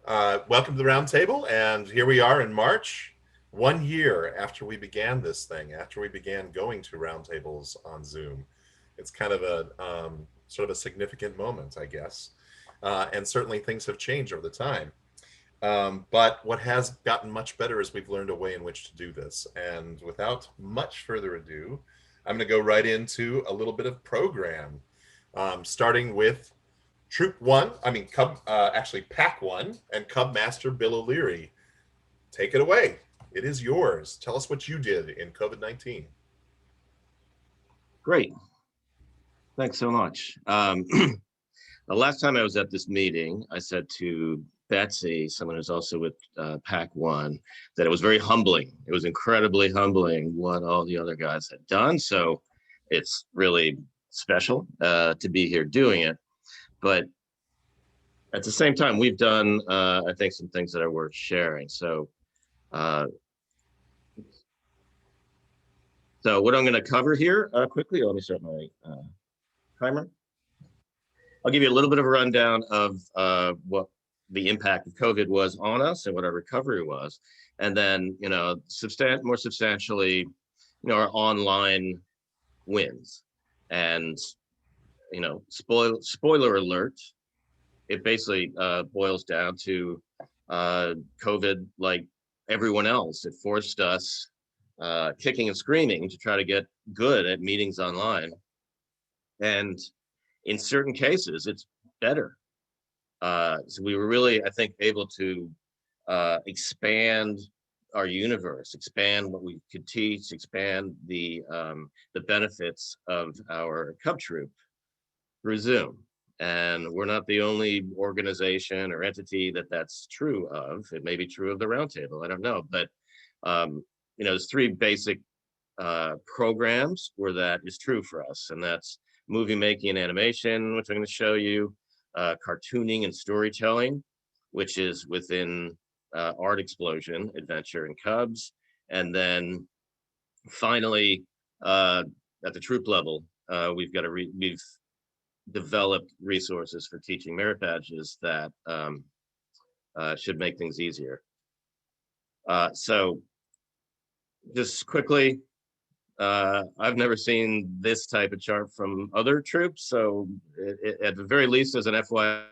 Welcome to the Roundtable, and here we are in March, 1 year after we began this thing, after we began going to roundtables on Zoom. It's kind of a sort of a significant moment, I guess, and certainly things have changed over the time. But what has gotten much better is we've learned a way in which to do this. And without much further ado, I'm going to go right into a little bit of program, starting with Troop One, actually Pack One, and Cub Master Bill O'Leary. Take it away. It is yours. Tell us what you did in COVID-19. Great. Thanks so much. The last time I was at this meeting, I said to Betsy, someone who's also with Pack One, that it was very humbling. It was incredibly humbling what all the other guys had done. So it's really special to be here doing it. But at the same time, we've done, I think, some things that are worth sharing. So what I'm going to cover here quickly, let me start my timer. I'll give you a little bit of a rundown of what the impact of COVID was on us and what our recovery was. And then, more substantially, our online wins. And, spoiler alert, it basically boils down to COVID, like everyone else. It forced us kicking and screaming to try to get good at meetings online. And in certain cases, it's better. So we were really, I think, able to expand our universe, expand what we could teach, expand the benefits of our Cub Troop through Zoom. And we're not the only organization or entity that's true of. It may be true of the Roundtable, I don't know. But, there's three basic programs where that is true for us. And that's movie making and animation, which I'm going to show you, cartooning and storytelling, which is within Art Explosion, Adventure and Cubs. And then finally, at the troop level, we've developed resources for teaching merit badges that should make things easier. So just quickly, I've never seen this type of chart from other troops. So at the very least, as an FYI,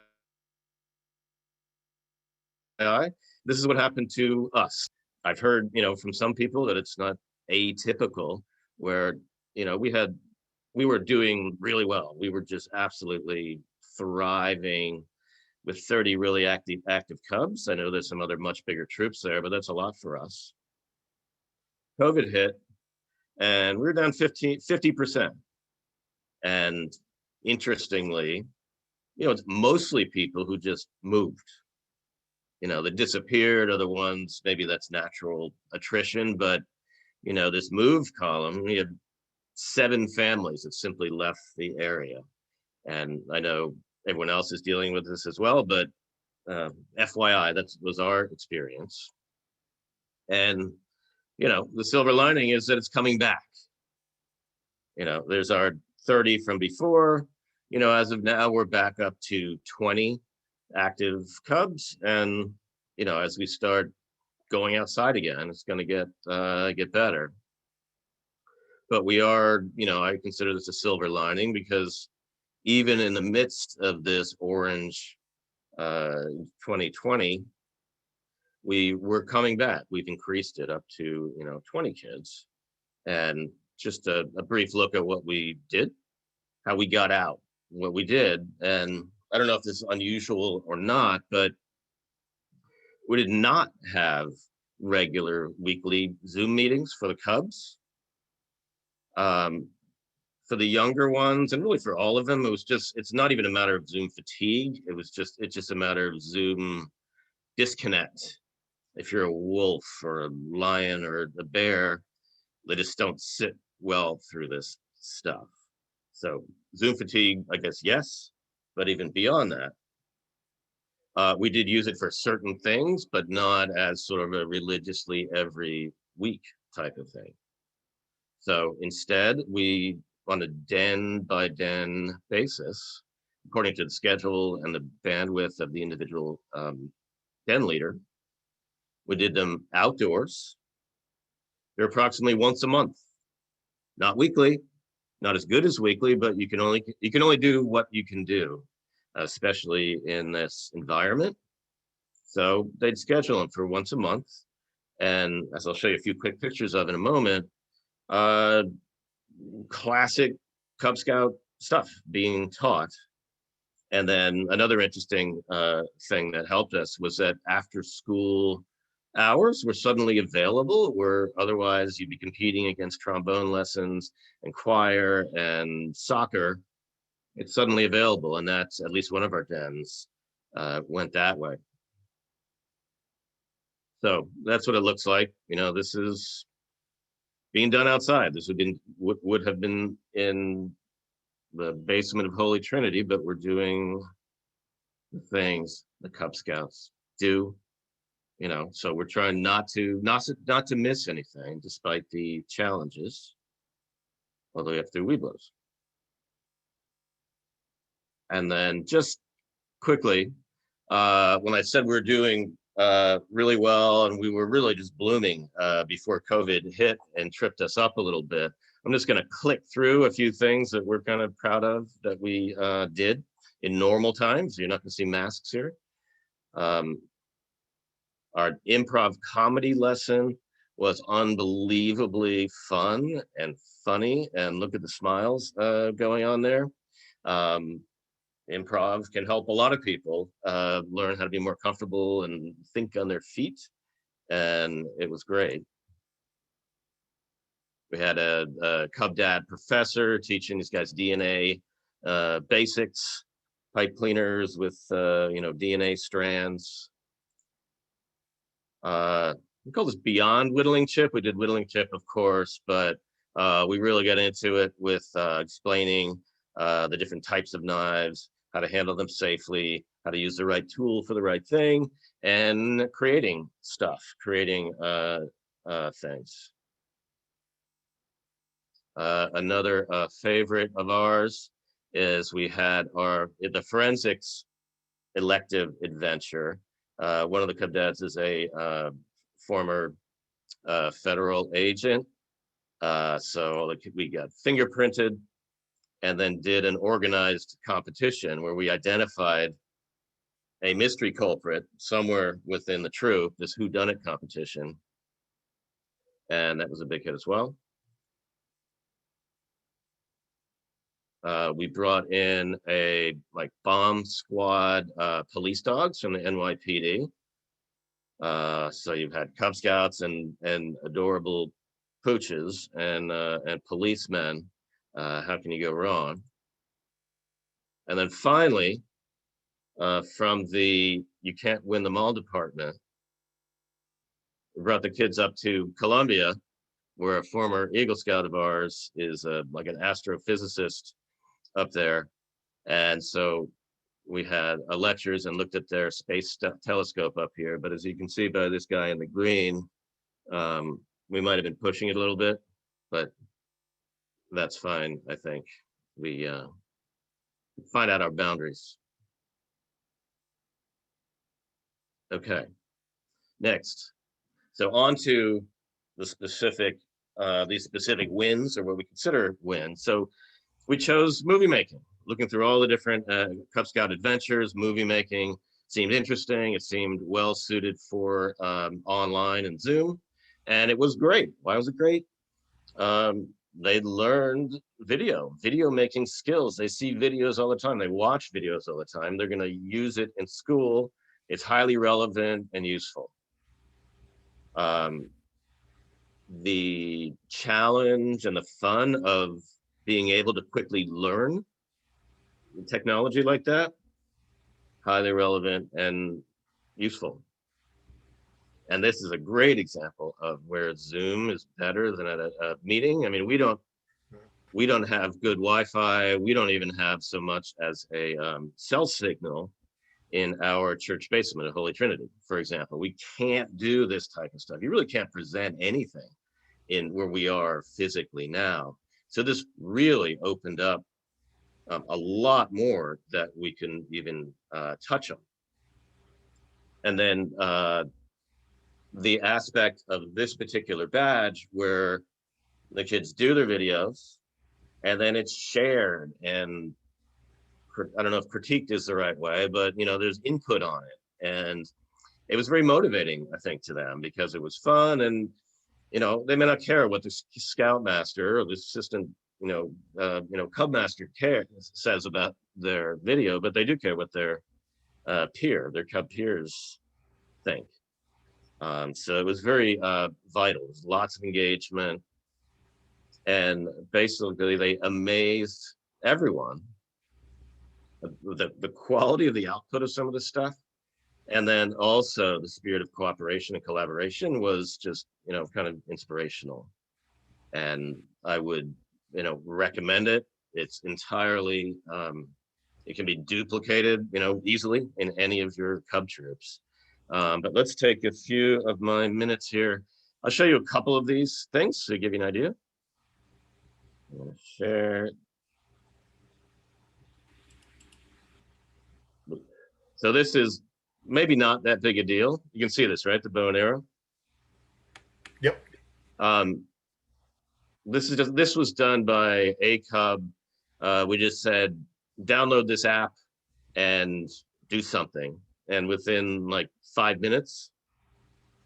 this is what happened to us. I've heard, from some people that it's not atypical where, we were doing really well. We were just absolutely thriving with 30 really active Cubs. I know there's some other much bigger troops there, but that's a lot for us. COVID hit and we were down 50%. And interestingly, it's mostly people who just moved. That disappeared are the ones, maybe that's natural attrition, but this move column, we had 7 families that simply left the area. And I know everyone else is dealing with this as well, but FYI, that was our experience. And, the silver lining is that it's coming back. There's our 30 from before, as of now, we're back up to 20 active Cubs. And, as we start going outside again, it's going to get better. But we are, I consider this a silver lining because even in the midst of this orange 2020, we're coming back. We've increased it up to, 20 kids. And just a brief look at what we did, how we got out, what we did. And I don't know if this is unusual or not, but we did not have regular weekly Zoom meetings for the Cubs. For the younger ones, and really for all of them, it's not even a matter of Zoom fatigue. It's just a matter of Zoom disconnect. If you're a wolf or a lion or a bear, they just don't sit well through this stuff. So Zoom fatigue, I guess, yes, but even beyond that, we did use it for certain things, but not as sort of a religiously every week type of thing. So instead, we, on a den by den basis, according to the schedule and the bandwidth of the individual 10-liter. We did them outdoors. They're approximately once a month, not weekly, not as good as weekly, but you can only do what you can do, especially in this environment. So they'd schedule them for once a month. And as I'll show you a few quick pictures of in a moment, uh, classic Cub Scout stuff being taught. And then another interesting thing that helped us was that after school hours were suddenly available, where otherwise you'd be competing against trombone lessons and choir and soccer. It's suddenly available, and that's at least one of our dens went that way. So that's what it looks like. You know, this is being done outside. This would have been in the basement of Holy Trinity, but we're doing the things the Cub Scouts do. You know, so we're trying not to miss anything despite the challenges all the way up through Weeblos. And then just quickly, when I said we're doing really well and we were really just blooming before COVID hit and tripped us up a little bit, I'm just going to click through a few things that we're kind of proud of that we did in normal times. You're not going to see masks here. Our improv comedy lesson was unbelievably fun and funny, and look at the smiles going on there. Improv can help a lot of people learn how to be more comfortable and think on their feet, and it was great. We had a Cub Dad professor teaching these guys DNA basics, pipe cleaners with DNA strands. We call this beyond whittling chip. We did whittling chip, of course, but we really got into it with explaining the different types of knives, how to handle them safely, how to use the right tool for the right thing, and creating stuff, creating things. Another favorite of ours is we had the forensics elective adventure. One of the Cub Dads is a former federal agent. So we got fingerprinted and then did an organized competition where we identified a mystery culprit somewhere within the troop, this whodunit competition. And that was a big hit as well. We brought in a bomb squad police dogs from the NYPD. So you've had Cub Scouts and adorable pooches and policemen. How can you go wrong? And then finally, from the You Can't Win Them All department, we brought the kids up to Columbia, where a former Eagle Scout of ours is like an astrophysicist up there. And so we had lectures and looked at their space telescope up here. But as you can see by this guy in the green, we might have been pushing it a little bit, but that's fine. I think we find out our boundaries. Okay, next. So on to the specific, these specific wins, or what we consider wins. So we chose movie making. Looking through all the different Cub Scout adventures, movie making seemed interesting. It seemed well suited for online and Zoom, and it was great. Why was it great? They learned video making skills. They see videos all the time. They watch videos all the time. They're going to use it in school. It's highly relevant and useful. The challenge and the fun of being able to quickly learn technology like that, highly relevant and useful. And this is a great example of where Zoom is better than at a meeting. I mean, we don't have good Wi-Fi. We don't even have so much as a cell signal in our church basement at Holy Trinity, for example. We can't do this type of stuff. You really can't present anything in where we are physically now. So this really opened up a lot more that we can even touch on. And then the aspect of this particular badge where the kids do their videos and then it's shared, and I don't know if critiqued is the right way, but there's input on it. And it was very motivating, I think, to them because it was fun. And they may not care what the scoutmaster or the assistant cub master says about their video, but they do care what their cub peers think. So it was very vital. There's lots of engagement, and basically they amazed everyone. The quality of the output of some of the stuff, and then also the spirit of cooperation and collaboration was just kind of inspirational. And I would recommend it. It's entirely it can be duplicated easily in any of your cub trips. But let's take a few of my minutes here. I'll show you a couple of these things to give you an idea. I'm going to share. So this is maybe not that big a deal. You can see this, right? The bow and arrow. Yep. This was done by a cub. We just said, download this app and do something. And within like 5 minutes,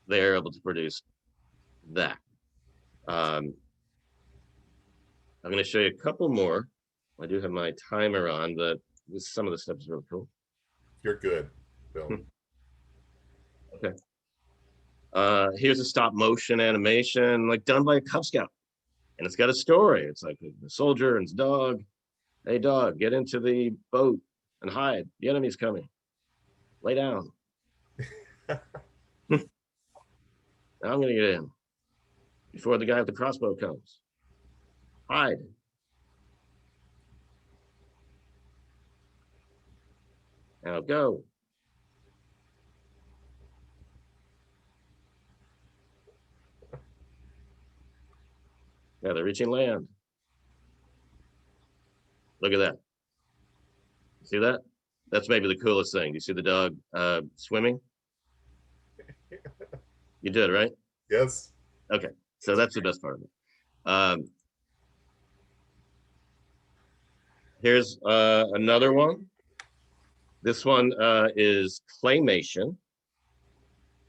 they're able to produce that. I'm going to show you a couple more. I do have my timer on, but some of the stuff is really cool. You're good, Bill. Okay. Here's a stop motion animation, like done by a Cub Scout. And it's got a story. It's like a soldier and his dog. Hey, dog, get into the boat and hide. The enemy's coming. Lay down. Now I'm going to get in before the guy with the crossbow comes. Hide. Now go. Yeah, they're reaching land. Look at that. See that? That's maybe the coolest thing. You see the dog swimming? You did, right? Yes. Okay, so that's the best part of it. Here's another one. This one is claymation.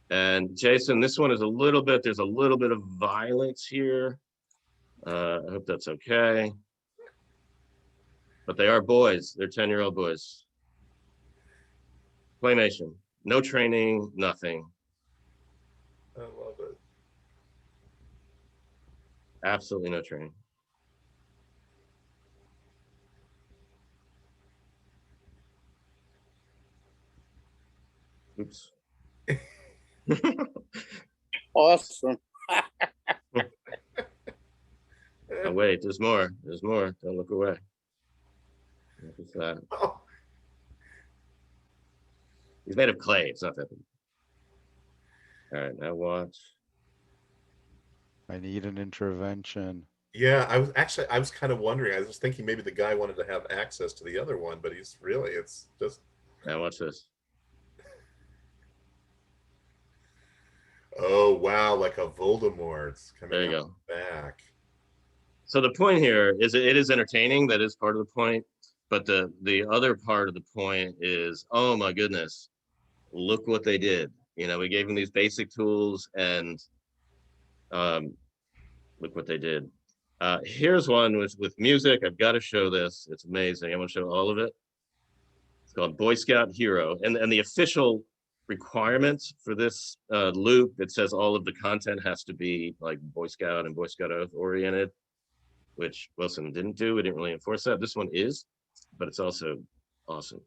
And Jason, this one is there's a little bit of violence here. I hope that's okay. But they are boys. They're 10-year-old boys. Claymation. No training, nothing. I love it. Absolutely no training. Oops. Awesome. Oh, wait, there's more. There's more. Don't look away. What is that? Oh, He's made of clay. It's not that big. All right, now watch. I need an intervention. yeah, I was kind of wondering. I was thinking maybe the guy wanted to have access to the other one, but it's just. Now watch this. Oh wow, like a Voldemort's There coming you out go. back. So the point here is it is entertaining. That is part of the point. But the other part of the point is, oh my goodness, look what they did. We gave them these basic tools, and look what they did. Here's one with music. I've got to show this. It's amazing. I want to show all of it. It's called Boy Scout Hero. And the official requirements for this loop, it says all of the content has to be like Boy Scout and Boy Scout Oath oriented, which Wilson didn't do. We didn't really enforce that. This one is, but it's also awesome.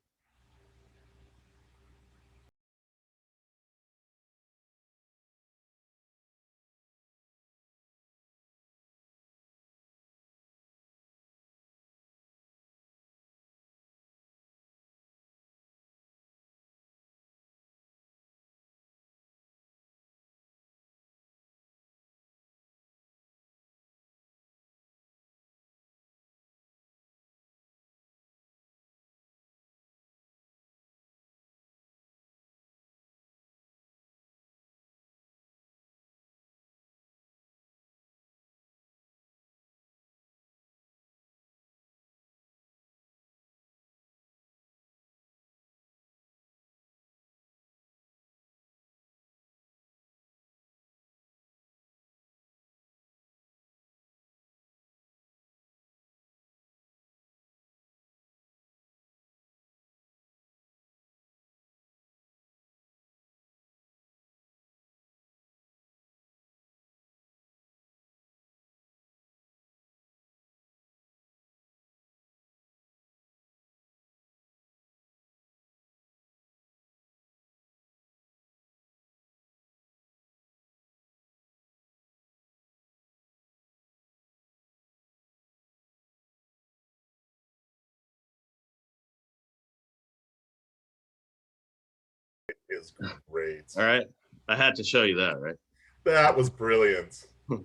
is great. All right. I had to show you that, right? That was brilliant. All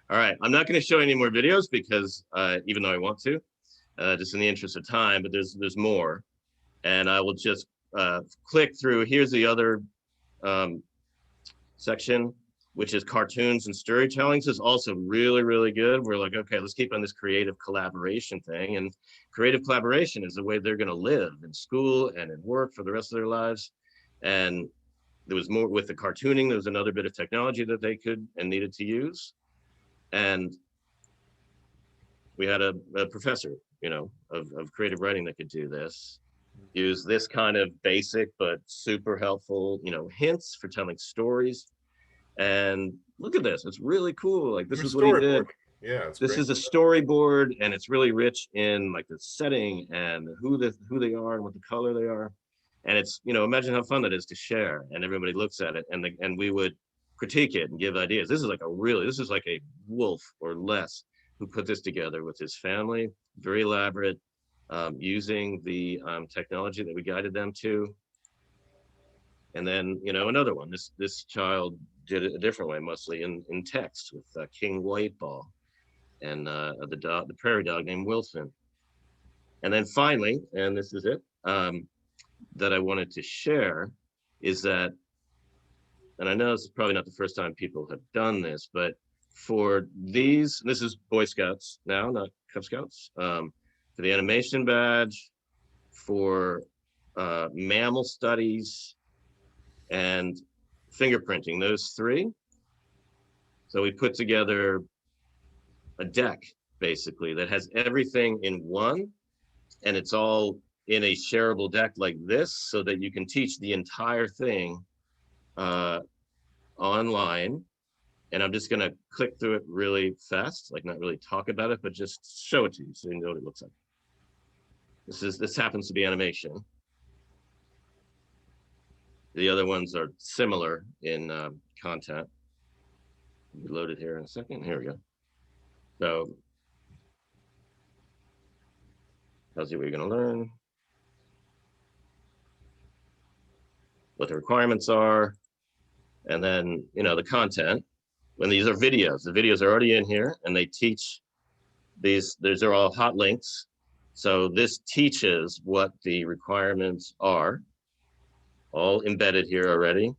right. I'm not going to show any more videos because even though I want to, just in the interest of time, but there's more. And I will just click through. Here's the other section, which is cartoons and storytelling. This is also really, really good. We're like, okay, let's keep on this creative collaboration thing. And creative collaboration is the way they're going to live in school and in work for the rest of their lives. And there was more with the cartooning. There was another bit of technology that they could and needed to use. And we had a professor, of creative writing that could do this. Use this kind of basic but super helpful, hints for telling stories. And look at this, it's really cool. Like this is what he did. Yeah, it's this great. is a storyboard, and it's really rich in like the setting and who they are and what the color they are. And it's, imagine how fun that is to share, and everybody looks at it, and we would critique it and give ideas. This is like a Wolf or Les who put this together with his family, very elaborate, using the technology that we guided them to. And then, another one, this child did it a different way, mostly in text with King Whiteball and the prairie dog named Wilson. And then finally, and this is it, that I wanted to share is that, and I know this is probably not the first time people have done this, but for this is Boy Scouts now, not Cub Scouts, for the animation badge, for mammal studies, and fingerprinting, those three. So we put together a deck, basically, that has everything in one, and it's all in a shareable deck like this, so that you can teach the entire thing online. And I'm just gonna click through it really fast, like not really talk about it, but just show it to you so you know what it looks like. This happens to be animation. The other ones are similar in content. We'll be loaded here in a second. Here we go. So tells you what you're going to learn, what the requirements are, and then, the content. When these are videos, the videos are already in here, and they teach these. These are all hot links. So this teaches what the requirements are, all embedded here already.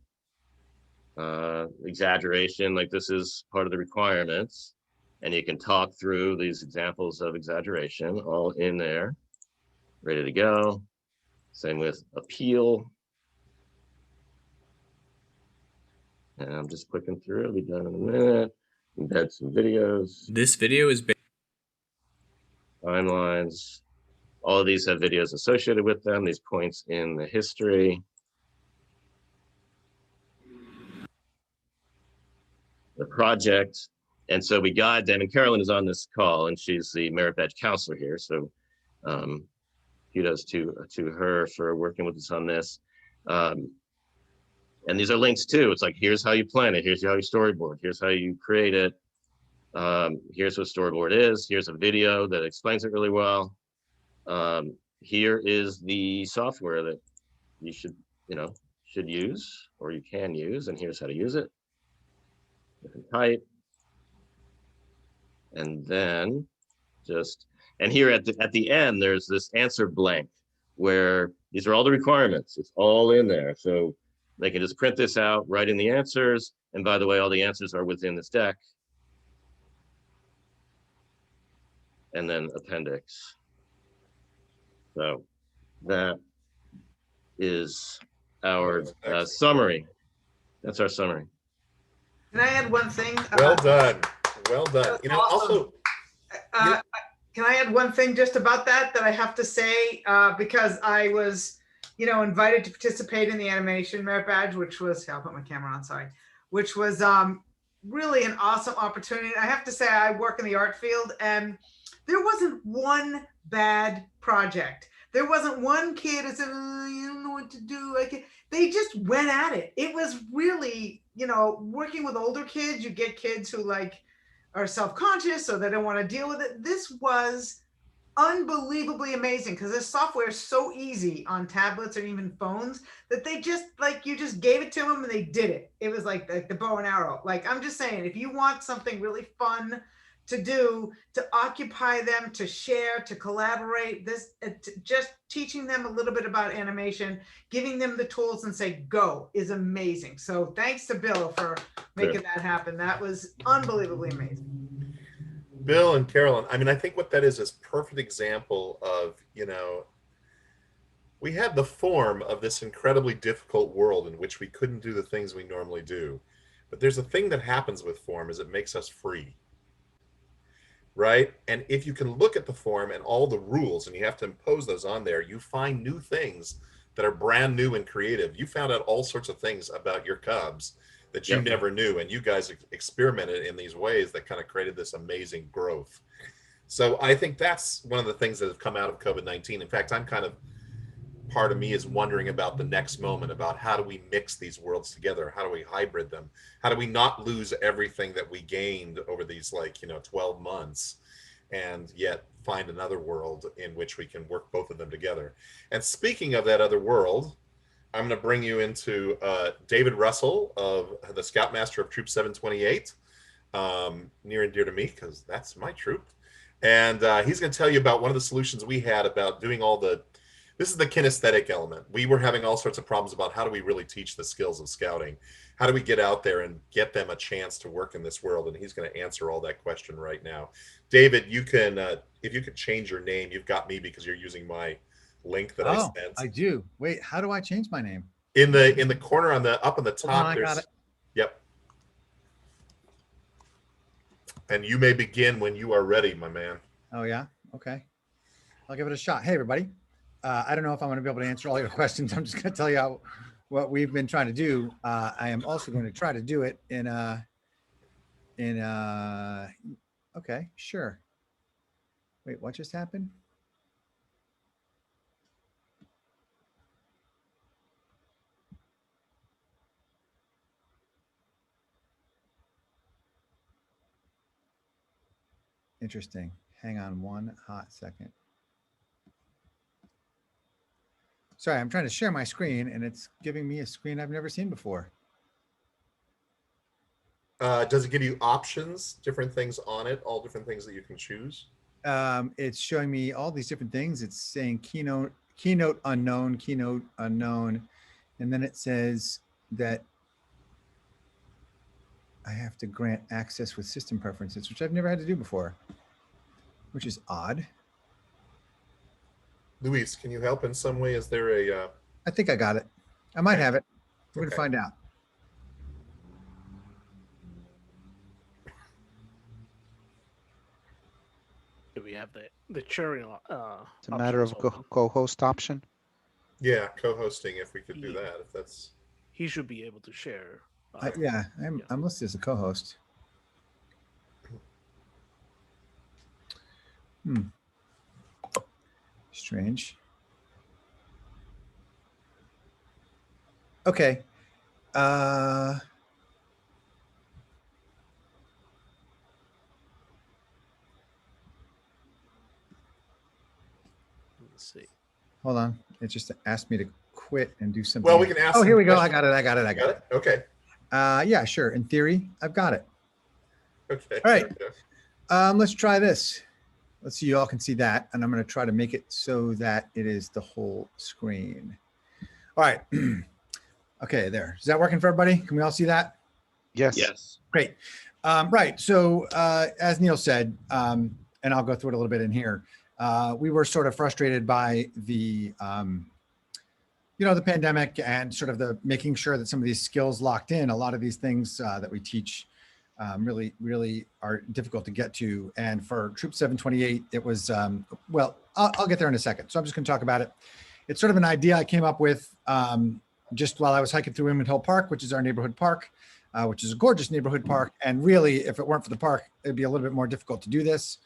Exaggeration, like this is part of the requirements, and you can talk through these examples of exaggeration, all in there, ready to go. Same with appeal. And I'm just clicking through, it'll be done in a minute. Embed some videos. This video is Timelines. All of these have videos associated with them, these points in the history. The project. And so we guide them, and Carolyn is on this call, and she's the merit badge counselor here. So kudos to her for working with us on this. And these are links too. It's like, here's how you plan it. Here's how you storyboard. Here's how you create it. Here's what storyboard is. Here's a video that explains it really well. Here is the software that you should use, or you can use, and here's how to use it. You can type. And then and here at the end, there's this answer blank where these are all the requirements. It's all in there. So they can just print this out, write in the answers. And by the way, all the answers are within this deck. And then appendix. So that is our summary. That's our summary. Can I add one thing? Well done. Well done. Also, can I add one thing just about that I have to say, because I was, invited to participate in the animation merit badge, which was, I'll put my camera on, sorry, which was really an awesome opportunity. I have to say, I work in the art field, and there wasn't one bad project. There wasn't one kid who said, oh, you don't know what to do. They just went at it. It was really, working with older kids, you get kids who are self-conscious, so they don't want to deal with it. This was unbelievably amazing because this software is so easy on tablets or even phones that they just like you just gave it to them and they did it. It was like the bow and arrow. Like I'm just saying, if you want something really fun to do, to occupy them, to share, to collaborate, this just teaching them a little bit about animation, giving them the tools and say go is amazing. So thanks to Bill for making that happen. That was unbelievably amazing. Bill and Carolyn, I mean, I think what that is perfect example of, we had the form of this incredibly difficult world in which we couldn't do the things we normally do. But there's a thing that happens with form is it makes us free. Right? And if you can look at the form and all the rules and you have to impose those on there, you find new things that are brand new and creative. You found out all sorts of things about your cubs that you never knew, and you guys experimented in these ways that kind of created this amazing growth. So I think that's one of the things that have come out of COVID-19. In fact, part of me is wondering about the next moment, about how do we mix these worlds together? How do we hybrid them? How do we not lose everything that we gained over these 12 months and yet find another world in which we can work both of them together? And speaking of that other world, I'm going to bring you into David Russell, of the Scoutmaster of Troop 728, near and dear to me because that's my troop. And he's going to tell you about one of the solutions we had about doing this is the kinesthetic element. We were having all sorts of problems about how do we really teach the skills of scouting? How do we get out there and get them a chance to work in this world? And he's going to answer all that question right now. David, you can, if you could change your name, you've got me because you're using my link that I sent. I do. Wait, how do I change my name? In the corner up on the top, I got it. Yep. And you may begin when you are ready, my man. Oh yeah. Okay. I'll give it a shot. Hey everybody. I don't know if I'm going to be able to answer all your questions. I'm just going to tell you what we've been trying to do. I am also going to try to do it okay, sure. Wait, what just happened? Interesting. Hang on one hot second. Sorry, I'm trying to share my screen and it's giving me a screen I've never seen before. Does it give you options, different things on it, all different things that you can choose? It's showing me all these different things. It's saying keynote unknown, and then it says that I have to grant access with system preferences, which I've never had to do before, which is odd. Luis, can you help in some way? Is there a... I think I got it. I might have it. We're going to find out. Do we have the sharing? It's a matter of co-host option. Yeah, co-hosting, if we could do that, if that's... He should be able to share. Yeah, I'm listed as a co-host. Strange. Okay. Let's see. Hold on. It just asked me to quit and do something. Well, we can ask. Oh, here we go. I got it. Okay. Yeah, sure. In theory, I've got it. Okay. All right. Let's try this. Let's see. You all can see that. And I'm going to try to make it so that it is the whole screen. All right. Okay, there. Is that working for everybody? Can we all see that? Yes. Yes. Great. Right. So as Neil said, and I'll go through it a little bit in here, we were sort of frustrated by the, the pandemic and sort of the making sure that some of these skills locked in. A lot of these things that we teach really are difficult to get to. And for Troop 728, it was, well, I'll get there in a second. So I'm just going to talk about it. It's sort of an idea I came up with just while I was hiking through Inman Hill Park, which is our neighborhood park, which is a gorgeous neighborhood park. And really, if it weren't for the park, it'd be a little bit more difficult to do this.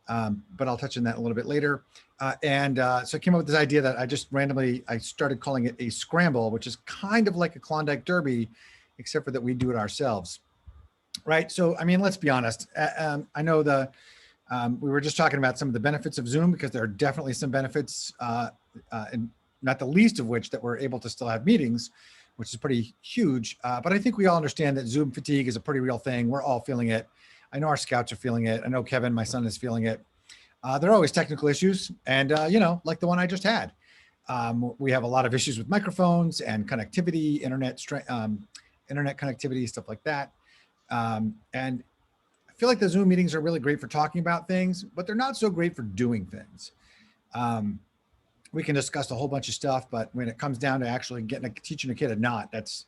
But I'll touch on that a little bit later. So I came up with this idea that I just randomly, I started calling it a scramble, which is kind of like a Klondike Derby, except for that we do it ourselves. Right. So, I mean, let's be honest. I know the We were just talking about some of the benefits of Zoom because there are definitely some benefits, and not the least of which that we're able to still have meetings, which is pretty huge. But I think we all understand that Zoom fatigue is a pretty real thing. We're all feeling it. I know our scouts are feeling it. I know Kevin, my son, is feeling it. There are always technical issues, and like the one I just had. We have a lot of issues with microphones and connectivity, internet connectivity, stuff like that. And I feel like the Zoom meetings are really great for talking about things, but they're not so great for doing things. We can discuss a whole bunch of stuff, but when it comes down to actually teaching a kid a knot, that's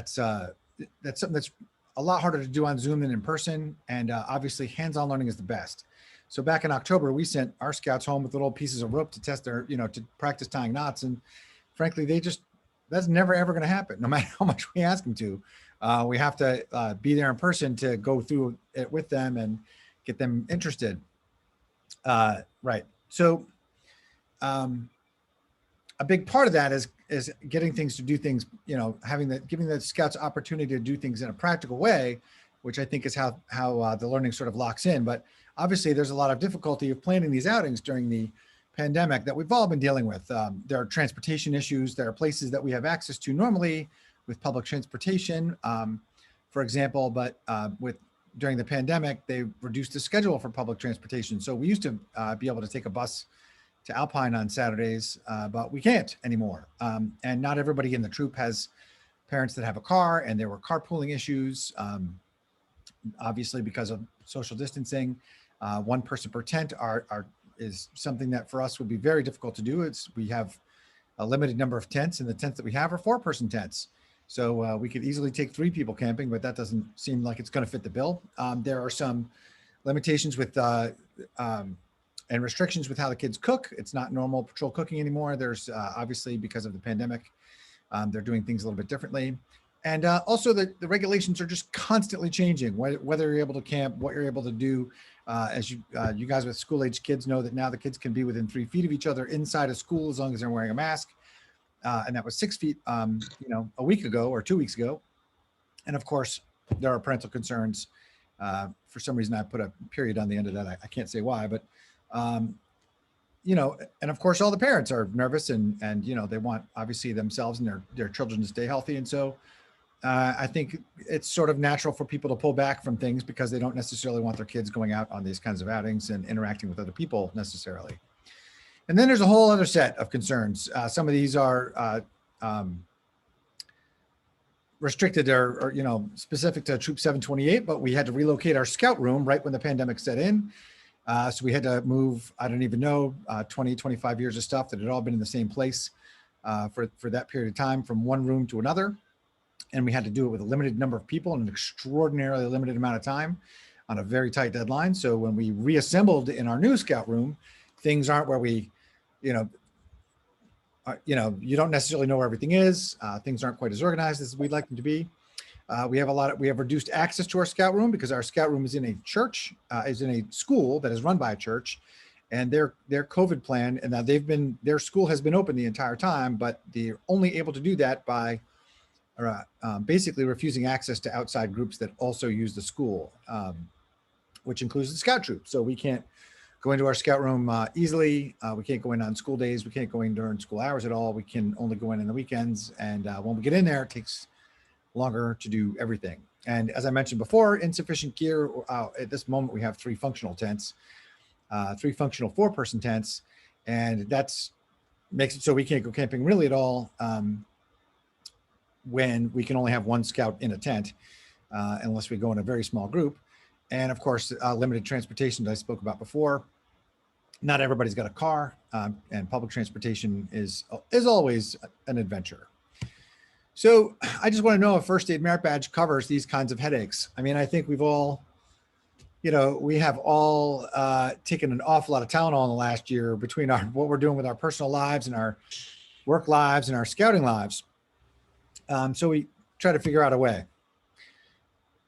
something that's a lot harder to do on Zoom than in person. And obviously hands-on learning is the best. So back in October, we sent our scouts home with little pieces of rope to test their, to practice tying knots. And frankly, that's never, ever going to happen. No matter how much we ask them to, we have to be there in person to go through it with them and get them interested. Right. So a big part of that is getting things to do things, giving the scouts opportunity to do things in a practical way, which I think is how the learning sort of locks in. But obviously there's a lot of difficulty of planning these outings during the pandemic that we've all been dealing with. There are transportation issues. There are places that we have access to normally with public transportation, for example, but during the pandemic, they reduced the schedule for public transportation. So we used to be able to take a bus to Alpine on Saturdays, but we can't anymore. And not everybody in the troop has parents that have a car, and there were carpooling issues, obviously because of social distancing. One person per tent is something that for us would be very difficult to do. We have a limited number of tents, and the tents that we have are 4-person tents. So we could easily take 3 people camping, but that doesn't seem like it's going to fit the bill. There are some limitations with and restrictions with how the kids cook. It's not normal patrol cooking anymore. There's obviously, because of the pandemic, they're doing things a little bit differently. And also the regulations are just constantly changing, whether you're able to camp, what you're able to do. As you guys with school age kids know that now the kids can be within 3 feet of each other inside of school as long as they're wearing a mask. And that was 6 feet, a week ago or 2 weeks ago. And of course, there are parental concerns. For some reason, I put a period on the end of that. I can't say why, but and of course, all the parents are nervous and they want obviously themselves and their children to stay healthy. And so I think it's sort of natural for people to pull back from things because they don't necessarily want their kids going out on these kinds of outings and interacting with other people necessarily. And then there's a whole other set of concerns. Some of these are restricted or specific to Troop 728, but we had to relocate our scout room right when the pandemic set in. So we had to move, I don't even know, 20, 25 years of stuff that had all been in the same place for that period of time from one room to another. And we had to do it with a limited number of people in an extraordinarily limited amount of time on a very tight deadline. So when we reassembled in our new scout room, things aren't where we, you don't necessarily know where everything is. Things aren't quite as organized as we'd like them to be. We have reduced access to our scout room because our scout room is in a church, is in a school that is run by a church, and their COVID plan, and now their school has been open the entire time, but they're only able to do that by basically refusing access to outside groups that also use the school, which includes the scout troop. So we can't go into our scout room easily. We can't go in on school days. We can't go in during school hours at all. We can only go in the weekends. And when we get in there, it takes longer to do everything. And as I mentioned before, insufficient gear. At this moment, we have 3 functional tents, 3 functional 4-person tents. And makes it so we can't go camping really at all when we can only have 1 scout in a tent, unless we go in a very small group. And of course, limited transportation that I spoke about before. Not everybody's got a car, and public transportation is always an adventure. So I just want to know if First Aid Merit Badge covers these kinds of headaches. I mean, I think we've all, we have all taken an awful lot of Tylenol in the last year between what we're doing with our personal lives and our work lives and our scouting lives. So we try to figure out a way.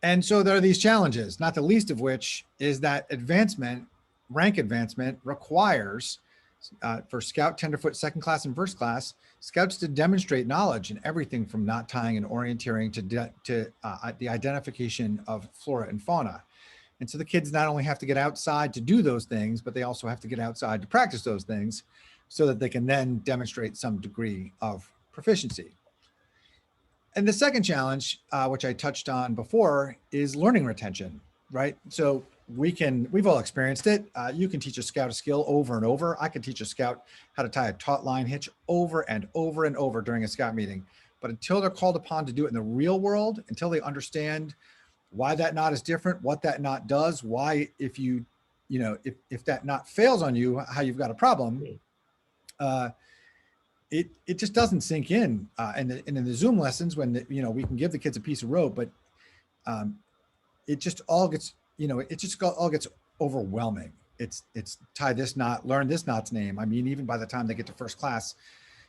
And so there are these challenges, not the least of which is that rank advancement requires for Scout, Tenderfoot, Second Class, and First Class, Scouts to demonstrate knowledge in everything from knot tying and orienteering to the identification of flora and fauna. And so the kids not only have to get outside to do those things, but they also have to get outside to practice those things so that they can then demonstrate some degree of proficiency. And the second challenge, which I touched on before, is learning retention, right? So we've all experienced it. You can teach a scout a skill over and over. I can teach a scout how to tie a taut line hitch over and over and over during a scout meeting. But until they're called upon to do it in the real world, until they understand why that knot is different, what that knot does, why if that knot fails on you, how you've got a problem, it just doesn't sink in. And in the Zoom lessons, when we can give the kids a piece of rope, but it just all gets all gets overwhelming. It's tie this knot, learn this knot's name. I mean, even by the time they get to first class,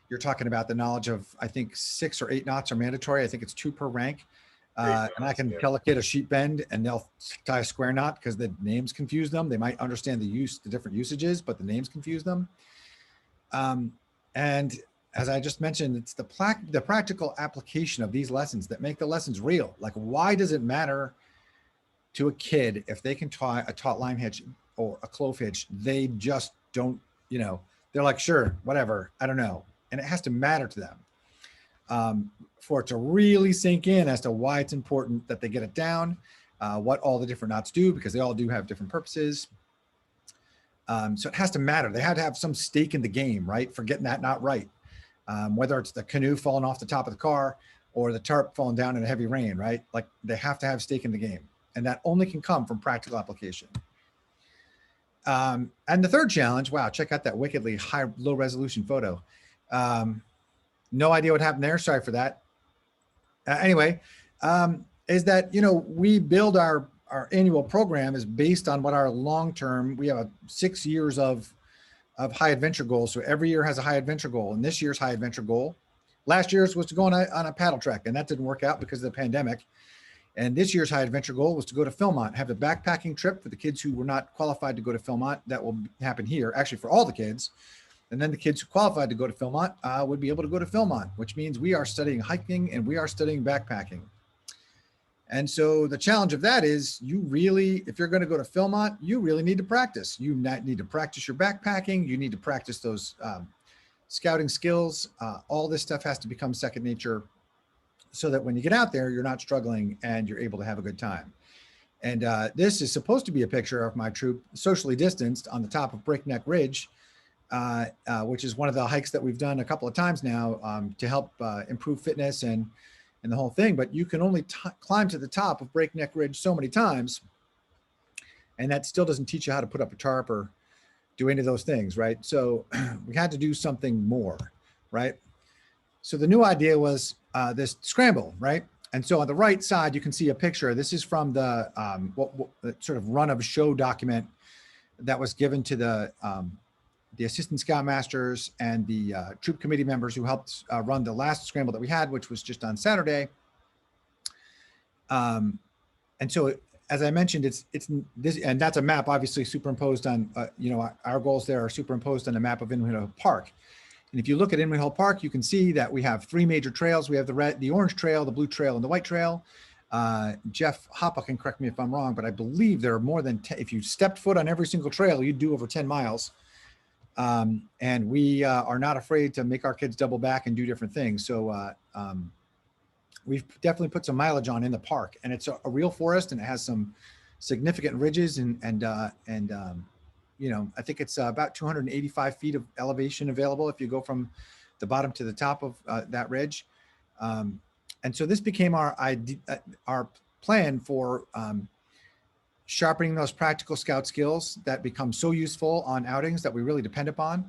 you're talking about the knowledge of, I think 6 or 8 knots are mandatory. I think it's 2 per rank. And I can tell a kid a sheep bend and they'll tie a square knot because the names confuse them. They might understand the different usages, but the names confuse them. And as I just mentioned, it's the practical application of these lessons that make the lessons real. Like, why does it matter to a kid if they can tie a taut line hitch or a clove hitch? They just don't, they're like, sure, whatever, I don't know. And it has to matter to them for it to really sink in as to why it's important that they get it down, what all the different knots do, because they all do have different purposes. So it has to matter. They had to have some stake in the game, right? For getting that knot right. Whether it's the canoe falling off the top of the car or the tarp falling down in a heavy rain, right? Like, they have to have stake in the game. And that only can come from practical application. And the third challenge, wow, check out that wickedly low resolution photo. No idea what happened there. Sorry for that. Anyway, is that, we build our annual program is based on what our long-term, we have 6 years of high adventure goals. So every year has a high adventure goal. And this year's high adventure goal, last year's was to go on a paddle trek, and that didn't work out because of the pandemic. And this year's high adventure goal was to go to Philmont, have a backpacking trip for the kids who were not qualified to go to Philmont. That will happen here, actually, for all the kids. And then the kids who qualified to go to Philmont would be able to go to Philmont, which means we are studying hiking and we are studying backpacking. And so the challenge of that is, if you're going to go to Philmont, you really need to practice. You need to practice your backpacking. You need to practice those scouting skills. All this stuff has to become second nature, so that when you get out there, you're not struggling and you're able to have a good time. And this is supposed to be a picture of my troop socially distanced on the top of Breakneck Ridge, which is one of the hikes that we've done a couple of times now to help improve fitness and the whole thing. But you can only climb to the top of Breakneck Ridge so many times. And that still doesn't teach you how to put up a tarp or do any of those things, right? So we had to do something more, right? So the new idea was this scramble, right? And so on the right side, you can see a picture. This is from the sort of run of show document that was given to the assistant scoutmasters and the troop committee members who helped run the last scramble that we had, which was just on Saturday. And so, as I mentioned, it's this, and that's a map obviously superimposed on, our goals there are superimposed on a map of Inwood Hill Park. And if you look at Inwood Hill Park, you can see that we have 3 major trails. We have the orange trail, the blue trail, and the white trail. Jeff Hoppa can correct me if I'm wrong, but I believe there are more than 10. If you stepped foot on every single trail, you'd do over 10 miles. And we are not afraid to make our kids double back and do different things. So we've definitely put some mileage on in the park, and it's a real forest, and it has some significant ridges and I think it's about 285 feet of elevation available if you go from the bottom to the top of that ridge. And so this became our plan for sharpening those practical scout skills that become so useful on outings that we really depend upon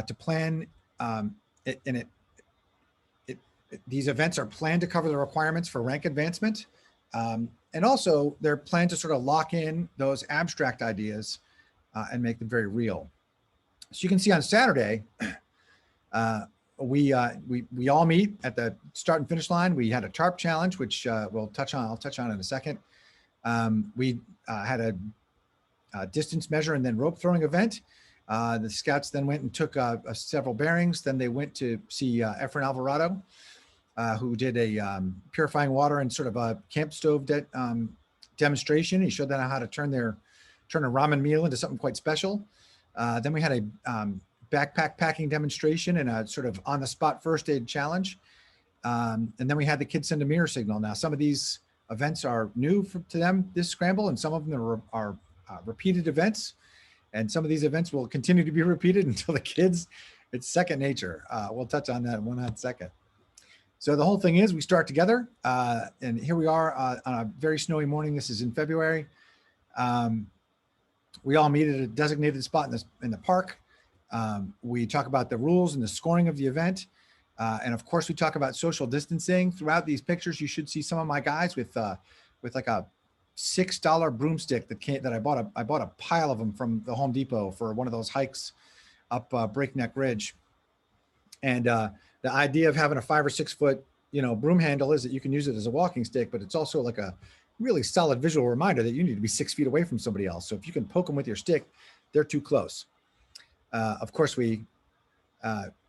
to plan. These events are planned to cover the requirements for rank advancement. And also they're planned to sort of lock in those abstract ideas and make them very real. So you can see on Saturday, we all meet at the start and finish line. We had a tarp challenge, which I'll touch on in a second. We had a distance measure and then rope throwing event. The scouts then went and took several bearings. Then they went to see Efren Alvarado, who did a purifying water and sort of a camp stove demonstration. He showed them how to turn a ramen meal into something quite special. Then we had a backpack packing demonstration and a sort of on the spot first aid challenge. And then we had the kids send a mirror signal. Now, some of these events are new to them, this scramble, and some of them are repeated events. And some of these events will continue to be repeated until the kids, it's second nature. We'll touch on that in one hot second. So the whole thing is we start together, and here we are on a very snowy morning. This is in February. We all meet at a designated spot in the park. We talk about the rules and the scoring of the event. And of course, we talk about social distancing. Throughout these pictures, you should see some of my guys with like a $6 broomstick that I bought. I bought a pile of them from the Home Depot for one of those hikes up Breakneck Ridge. And the idea of having a 5 or 6 foot, broom handle is that you can use it as a walking stick, but it's also like a really solid visual reminder that you need to be 6 feet away from somebody else. So if you can poke them with your stick, they're too close. Of course, we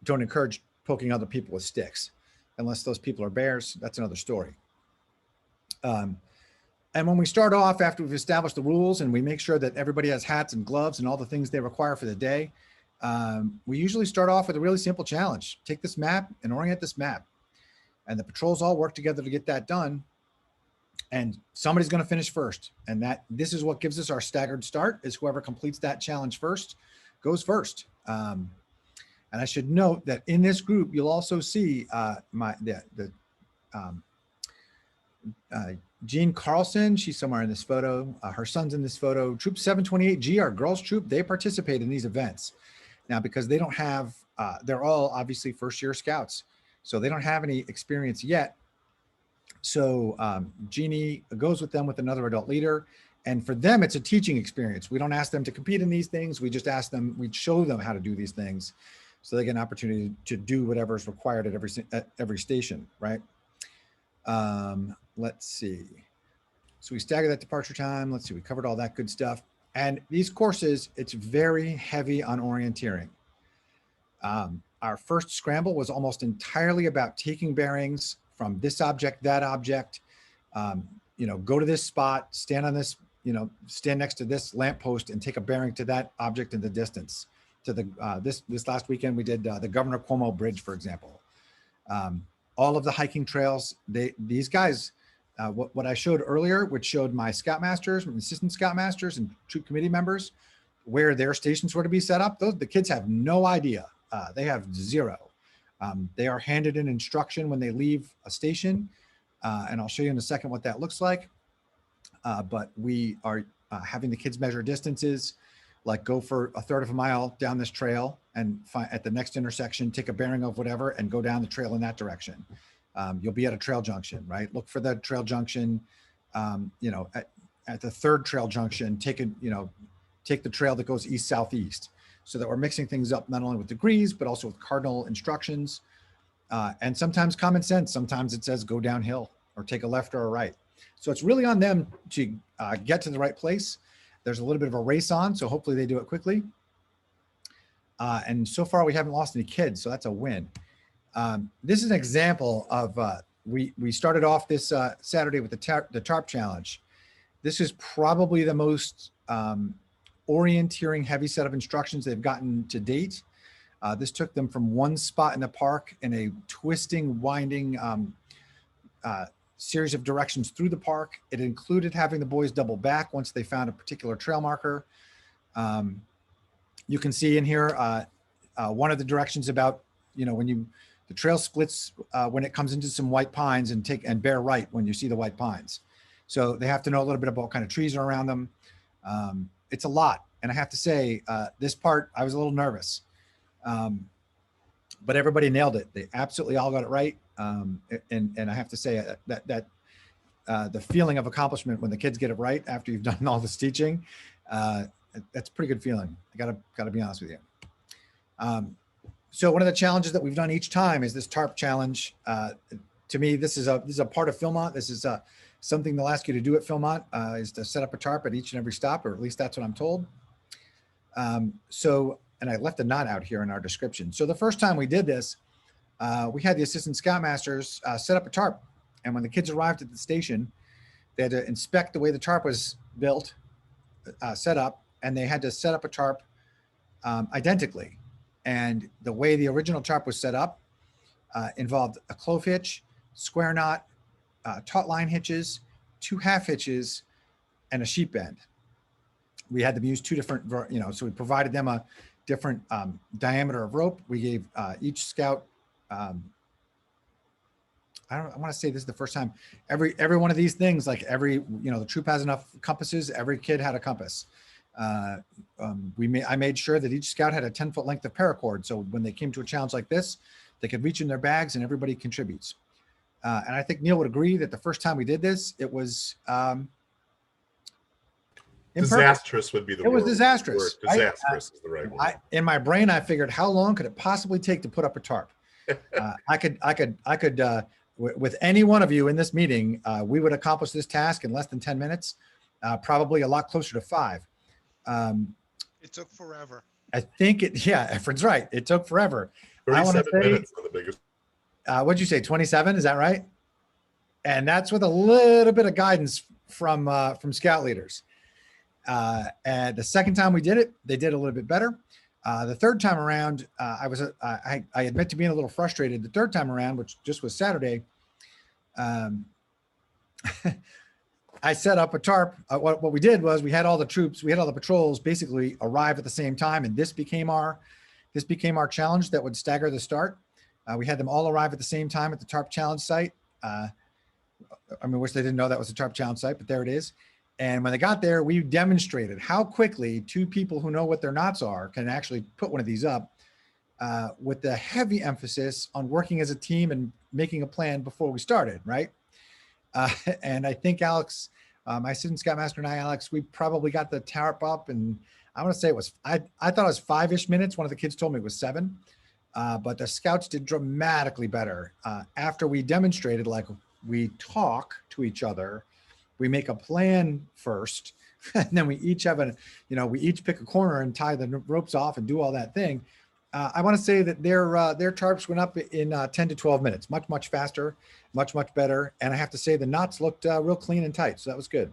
don't encourage poking other people with sticks, unless those people are bears. That's another story. And when we start off, after we've established the rules and we make sure that everybody has hats and gloves and all the things they require for the day, we usually start off with a really simple challenge. Take this map and orient this map. And the patrols all work together to get that done. And somebody's going to finish first. And this is what gives us our staggered start, is whoever completes that challenge first goes first. And I should note that in this group, you'll also see Jean Carlson. She's somewhere in this photo. Her son's in this photo. Troop 728G, our girls troop, they participate in these events. Now, because they don't have, they're all obviously first-year scouts, so they don't have any experience yet. So Jeannie goes with them with another adult leader. And for them, it's a teaching experience. We don't ask them to compete in these things. We just ask them, we show them how to do these things so they get an opportunity to do whatever is required at every station, right? Let's see. So we stagger that departure time. Let's see, we covered all that good stuff. And these courses, it's very heavy on orienteering. Our first scramble was almost entirely about taking bearings from this object, that object, go to this spot, stand on this, stand next to this lamppost and take a bearing to that object in the distance. To the this last weekend, we did the Governor Cuomo Bridge, for example. All of the hiking trails, these guys, what I showed earlier, which showed my scoutmasters, my assistant scoutmasters and troop committee members, where their stations were to be set up. The kids have no idea. They have zero. They are handed an instruction when they leave a station, and I'll show you in a second what that looks like. But we are having the kids measure distances, like go for a third of a mile down this trail and at the next intersection, take a bearing of whatever and go down the trail in that direction. You'll be at a trail junction, right? Look for the trail junction. At the third trail junction, take the trail that goes east-southeast, so that we're mixing things up not only with degrees, but also with cardinal instructions. And sometimes common sense. Sometimes it says go downhill or take a left or a right. So it's really on them to get to the right place. There's a little bit of a race on, so hopefully they do it quickly. And so far we haven't lost any kids, so that's a win. This is an example of, we started off this Saturday with the Tarp challenge. This is probably the most orienteering heavy set of instructions they've gotten to date. This took them from one spot in the park in a twisting, winding series of directions through the park. It included having the boys double back once they found a particular trail marker. You can see in here one of the directions about, when the trail splits when it comes into some white pines and bear right when you see the white pines. So they have to know a little bit about what kind of trees are around them. It's a lot. And I have to say, this part, I was a little nervous. But everybody nailed it. They absolutely all got it right. And I have to say that the feeling of accomplishment when the kids get it right after you've done all this teaching, that's a pretty good feeling. I gotta be honest with you. So one of the challenges that we've done each time is this Tarp challenge. To me, this is a part of Philmont. This is something they'll ask you to do at Philmont, is to set up a tarp at each and every stop, or at least that's what I'm told. And I left a knot out here in our description. So the first time we did this, we had the assistant scoutmasters set up a tarp. And when the kids arrived at the station, They had to inspect the way the tarp was built, set up, and they had to set up a tarp identically. And the way the original tarp was set up involved a clove hitch, square knot, taut line hitches, 2 half hitches, and a sheep bend. We had them use 2 different, so we provided them a different diameter of rope. We gave each scout, I want to say this is the first time every one of these things, like the troop has enough compasses. Every kid had a compass. I made sure that each scout had a 10-foot length of paracord. So when they came to a challenge like this, they could reach in their bags and everybody contributes. And I think Neil would agree that the first time we did this, it was disastrous would be the word. It was disastrous. Disastrous is the right word. In my brain, I figured, how long could it possibly take to put up a tarp? I could with any one of you in this meeting, we would accomplish this task in less than 10 minutes, probably a lot closer to 5. It took forever. I think Efren's right. It took forever. 37 minutes on the biggest. What'd you say, 27? Is that right? And that's with a little bit of guidance from scout leaders. And the second time we did it, they did a little bit better. The third time around, I admit to being a little frustrated. The third time around, which just was Saturday, I set up a tarp. What we did was we had all the troops, we had all the patrols basically arrive at the same time, and this became our challenge that would stagger the start. We had them all arrive at the same time at the tarp challenge site. I wish they didn't know that was a tarp challenge site, but there it is. And when they got there, we demonstrated how quickly 2 people who know what their knots are can actually put one of these up, with the heavy emphasis on working as a team and making a plan before we started, right? And I think Alex, my assistant scoutmaster and I, Alex, we probably got the tarp up, and I want to say it was, I thought it was 5-ish minutes. One of the kids told me it was 7, but the scouts did dramatically better. After we demonstrated, like, we talk to each other, we make a plan first, and then we each have we each pick a corner and tie the ropes off and do all that thing. I want to say that their tarps went up in 10 to 12 minutes, much faster, much better. And I have to say the knots looked real clean and tight. So that was good.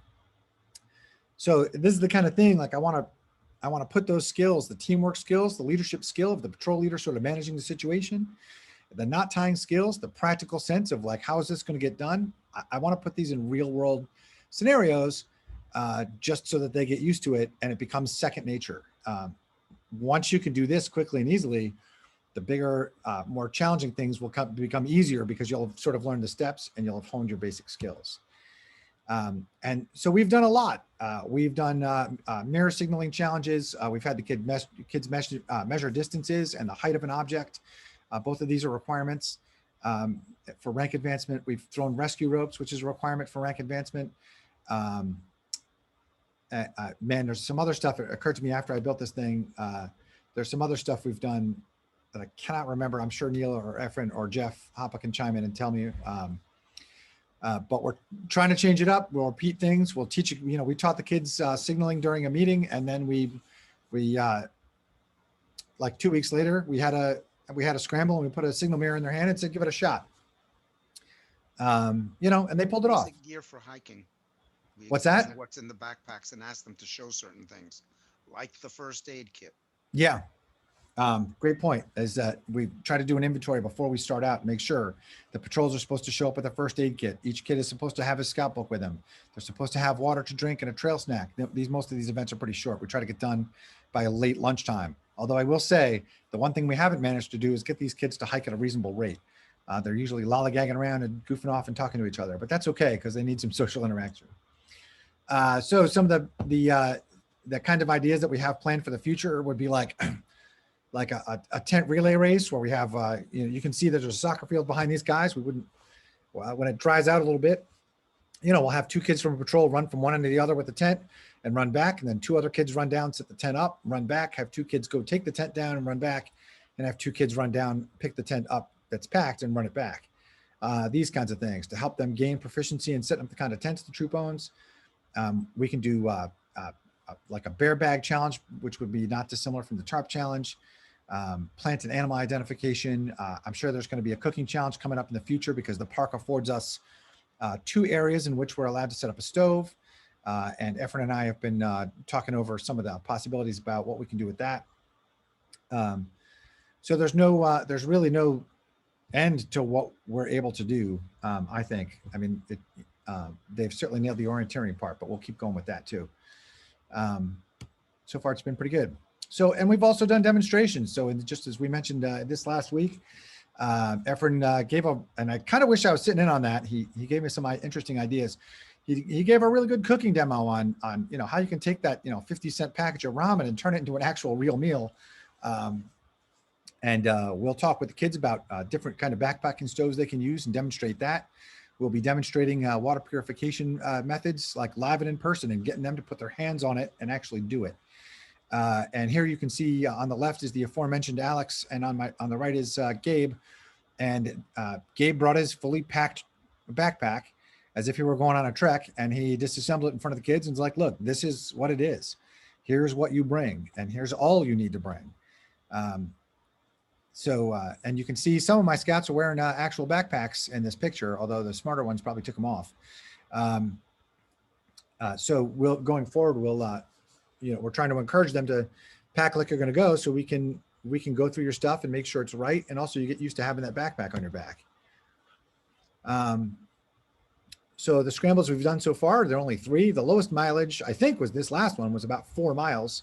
So this is the kind of thing, like, I want to put those skills, the teamwork skills, the leadership skill of the patrol leader sort of managing the situation, the knot tying skills, the practical sense of, like, how is this going to get done? I want to put these in real world scenarios, just so that they get used to it and it becomes second nature. Once you can do this quickly and easily, the bigger, more challenging things will become easier, because you'll have sort of learned the steps and you'll have honed your basic skills. And so we've done a lot. We've done mirror signaling challenges. We've had the kids measure distances and the height of an object. Both of these are requirements for rank advancement. We've thrown rescue ropes, which is a requirement for rank advancement. Man, there's some other stuff that occurred to me after I built this thing. There's some other stuff we've done that I cannot remember. I'm sure Neil or Efren or Jeff Hoppa can chime in and tell me. But we're trying to change it up. We'll repeat things. We'll teach, we taught the kids signaling during a meeting, and then we like 2 weeks later, we had a scramble, and we put a signal mirror in their hand and said, give it a shot. And they pulled it off. Gear for hiking. We What's that? explain what's in the backpacks and ask them to show certain things, like the first aid kit. Yeah. Great point, is that we try to do an inventory before we start out, make sure the patrols are supposed to show up with a first aid kit. Each kid is supposed to have a scout book with them. They're supposed to have water to drink and a trail snack. Most of these events are pretty short. We try to get done by a late lunchtime. Although I will say, the one thing we haven't managed to do is get these kids to hike at a reasonable rate. They're usually lollygagging around and goofing off and talking to each other, but that's okay, because they need some social interaction. So some of the kind of ideas that we have planned for the future would be like a tent relay race, where we have, you can see there's a soccer field behind these guys. We wouldn't, when it dries out a little bit, we'll have 2 kids from a patrol run from one end to the other with the tent and run back. And then 2 other kids run down, set the tent up, run back, have 2 kids go take the tent down and run back, and have 2 kids run down, pick the tent up that's packed and run it back. These kinds of things to help them gain proficiency in setting up the kind of tents the troop owns. We can do like a bear bag challenge, which would be not dissimilar from the tarp challenge. Plant and animal identification. I'm sure there's going to be a cooking challenge coming up in the future, because the park affords us 2 areas in which we're allowed to set up a stove. And Efren and I have been talking over some of the possibilities about what we can do with that. So there's really no end to what we're able to do, I think. I mean, they've certainly nailed the orienteering part, but we'll keep going with that too. So far, it's been pretty good. So, and we've also done demonstrations. So just as we mentioned this last week, Efren gave and I kind of wish I was sitting in on that. He gave me some interesting ideas. He gave a really good cooking demo on how you can take that 50-cent package of ramen and turn it into an actual real meal. And we'll talk with the kids about different kind of backpacking stoves they can use and demonstrate that. We'll be demonstrating water purification methods like live and in person and getting them to put their hands on it and actually do it. And here you can see on the left is the aforementioned Alex, and on the right is Gabe. And Gabe brought his fully packed backpack as if he were going on a trek, and he disassembled it in front of the kids and was like, look, this is what it is. Here's what you bring, and here's all you need to bring. And you can see some of my scouts are wearing actual backpacks in this picture, although the smarter ones probably took them off. So going forward, we're trying to encourage them to pack like you're going to go, so we can go through your stuff and make sure it's right. And also you get used to having that backpack on your back. So the scrambles we've done so far, there are only 3. The lowest mileage, I think, was this last one, was about 4 miles.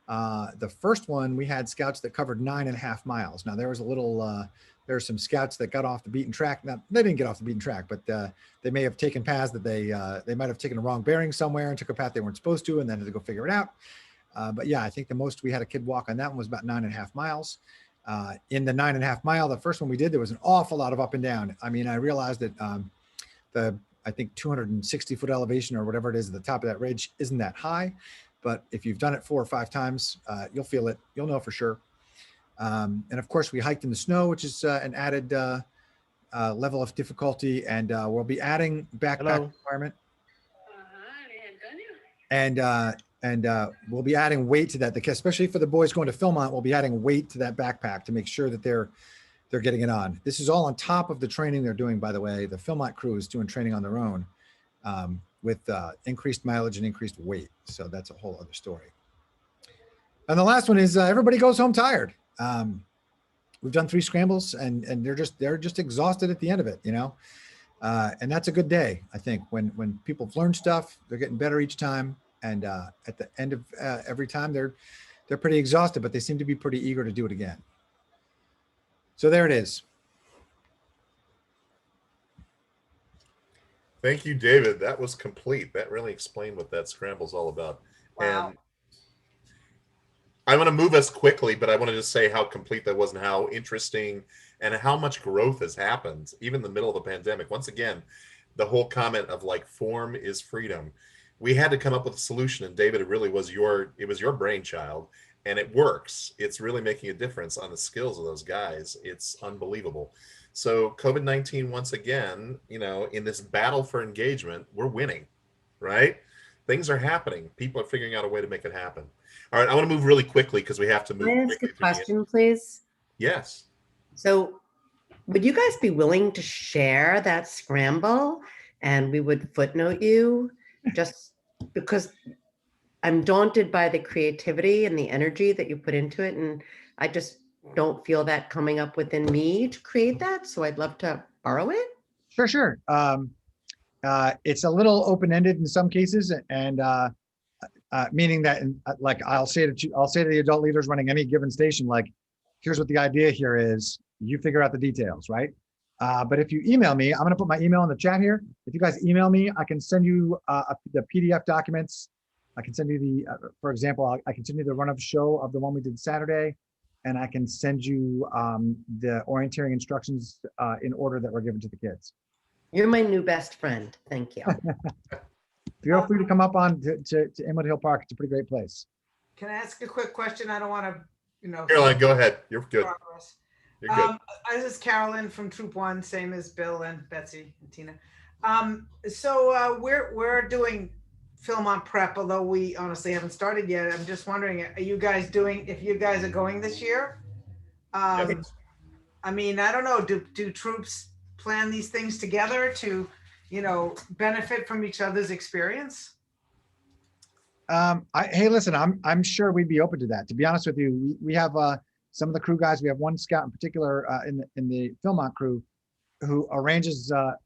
The first one, we had scouts that covered 9.5 miles. Now there was there were some scouts that got off the beaten track. Now they didn't get off the beaten track, but they may have taken paths that they might have taken a wrong bearing somewhere and took a path they weren't supposed to, and then had to go figure it out. But yeah, I think the most we had a kid walk on that one was about 9.5 miles. In the 9.5 mile, the first one we did, there was an awful lot of up and down. I mean, I realized that I think 260-foot elevation or whatever it is at the top of that ridge isn't that high. But if you've done it 4 or 5 times, you'll feel it. You'll know for sure. And of course, we hiked in the snow, which is an added level of difficulty. And we'll be adding backpack requirement. And we'll be adding weight to that, especially for the boys going to Philmont. We'll be adding weight to that backpack to make sure that they're getting it on. This is all on top of the training they're doing, by the way. The Philmont crew is doing training on their own. With increased mileage and increased weight. So that's a whole other story. And the last one is everybody goes home tired. We've done 3 scrambles and they're just exhausted at the end of it, and that's a good day. I think when people have learned stuff, they're getting better each time. And at the end of every time they're pretty exhausted, but they seem to be pretty eager to do it again. So there it is. Thank you, David. That was complete. That really explained what that scramble's all about. Wow. And I want to move us quickly, but I want to just say how complete that was and how interesting and how much growth has happened, even in the middle of the pandemic. Once again, the whole comment of like form is freedom. We had to come up with a solution, and David, it was your brainchild, and it works. It's really making a difference on the skills of those guys. It's unbelievable. So COVID-19, once again, in this battle for engagement, we're winning, right? Things are happening. People are figuring out a way to make it happen. All right, I want to move really quickly because we have to move. Can I ask a question, please? Yes. So would you guys be willing to share that scramble and we would footnote you, just because I'm daunted by the creativity and the energy that you put into it. And I just don't feel that coming up within me to create that. So I'd love to borrow it. Sure. It's a little open-ended in some cases, and meaning that, like, I'll say to the adult leaders running any given station, like, here's what the idea here is. You figure out the details, right? But if you email me, I'm going to put my email in the chat here. If you guys email me, I can send you the PDF documents. I can send you for example, I can send you the run of show of the one we did Saturday. And I can send you the orienteering instructions in order that were given to the kids. You're my new best friend. Thank you. Feel free to come up on to Inwood Hill Park. It's a pretty great place. Can I ask a quick question? I don't want to, Caroline, go ahead. You're good. Progress. You're good. This is Carolyn from Troop 1, same as Bill and Betsy and Tina. So we're doing Philmont prep, although we honestly haven't started yet. I'm just wondering, if you guys are going this year? I mean, I don't know, do troops plan these things together to benefit from each other's experience? Hey, listen, I'm sure we'd be open to that. To be honest with you, we have some of the crew guys. We have one scout in particular in the Philmont crew who arranges a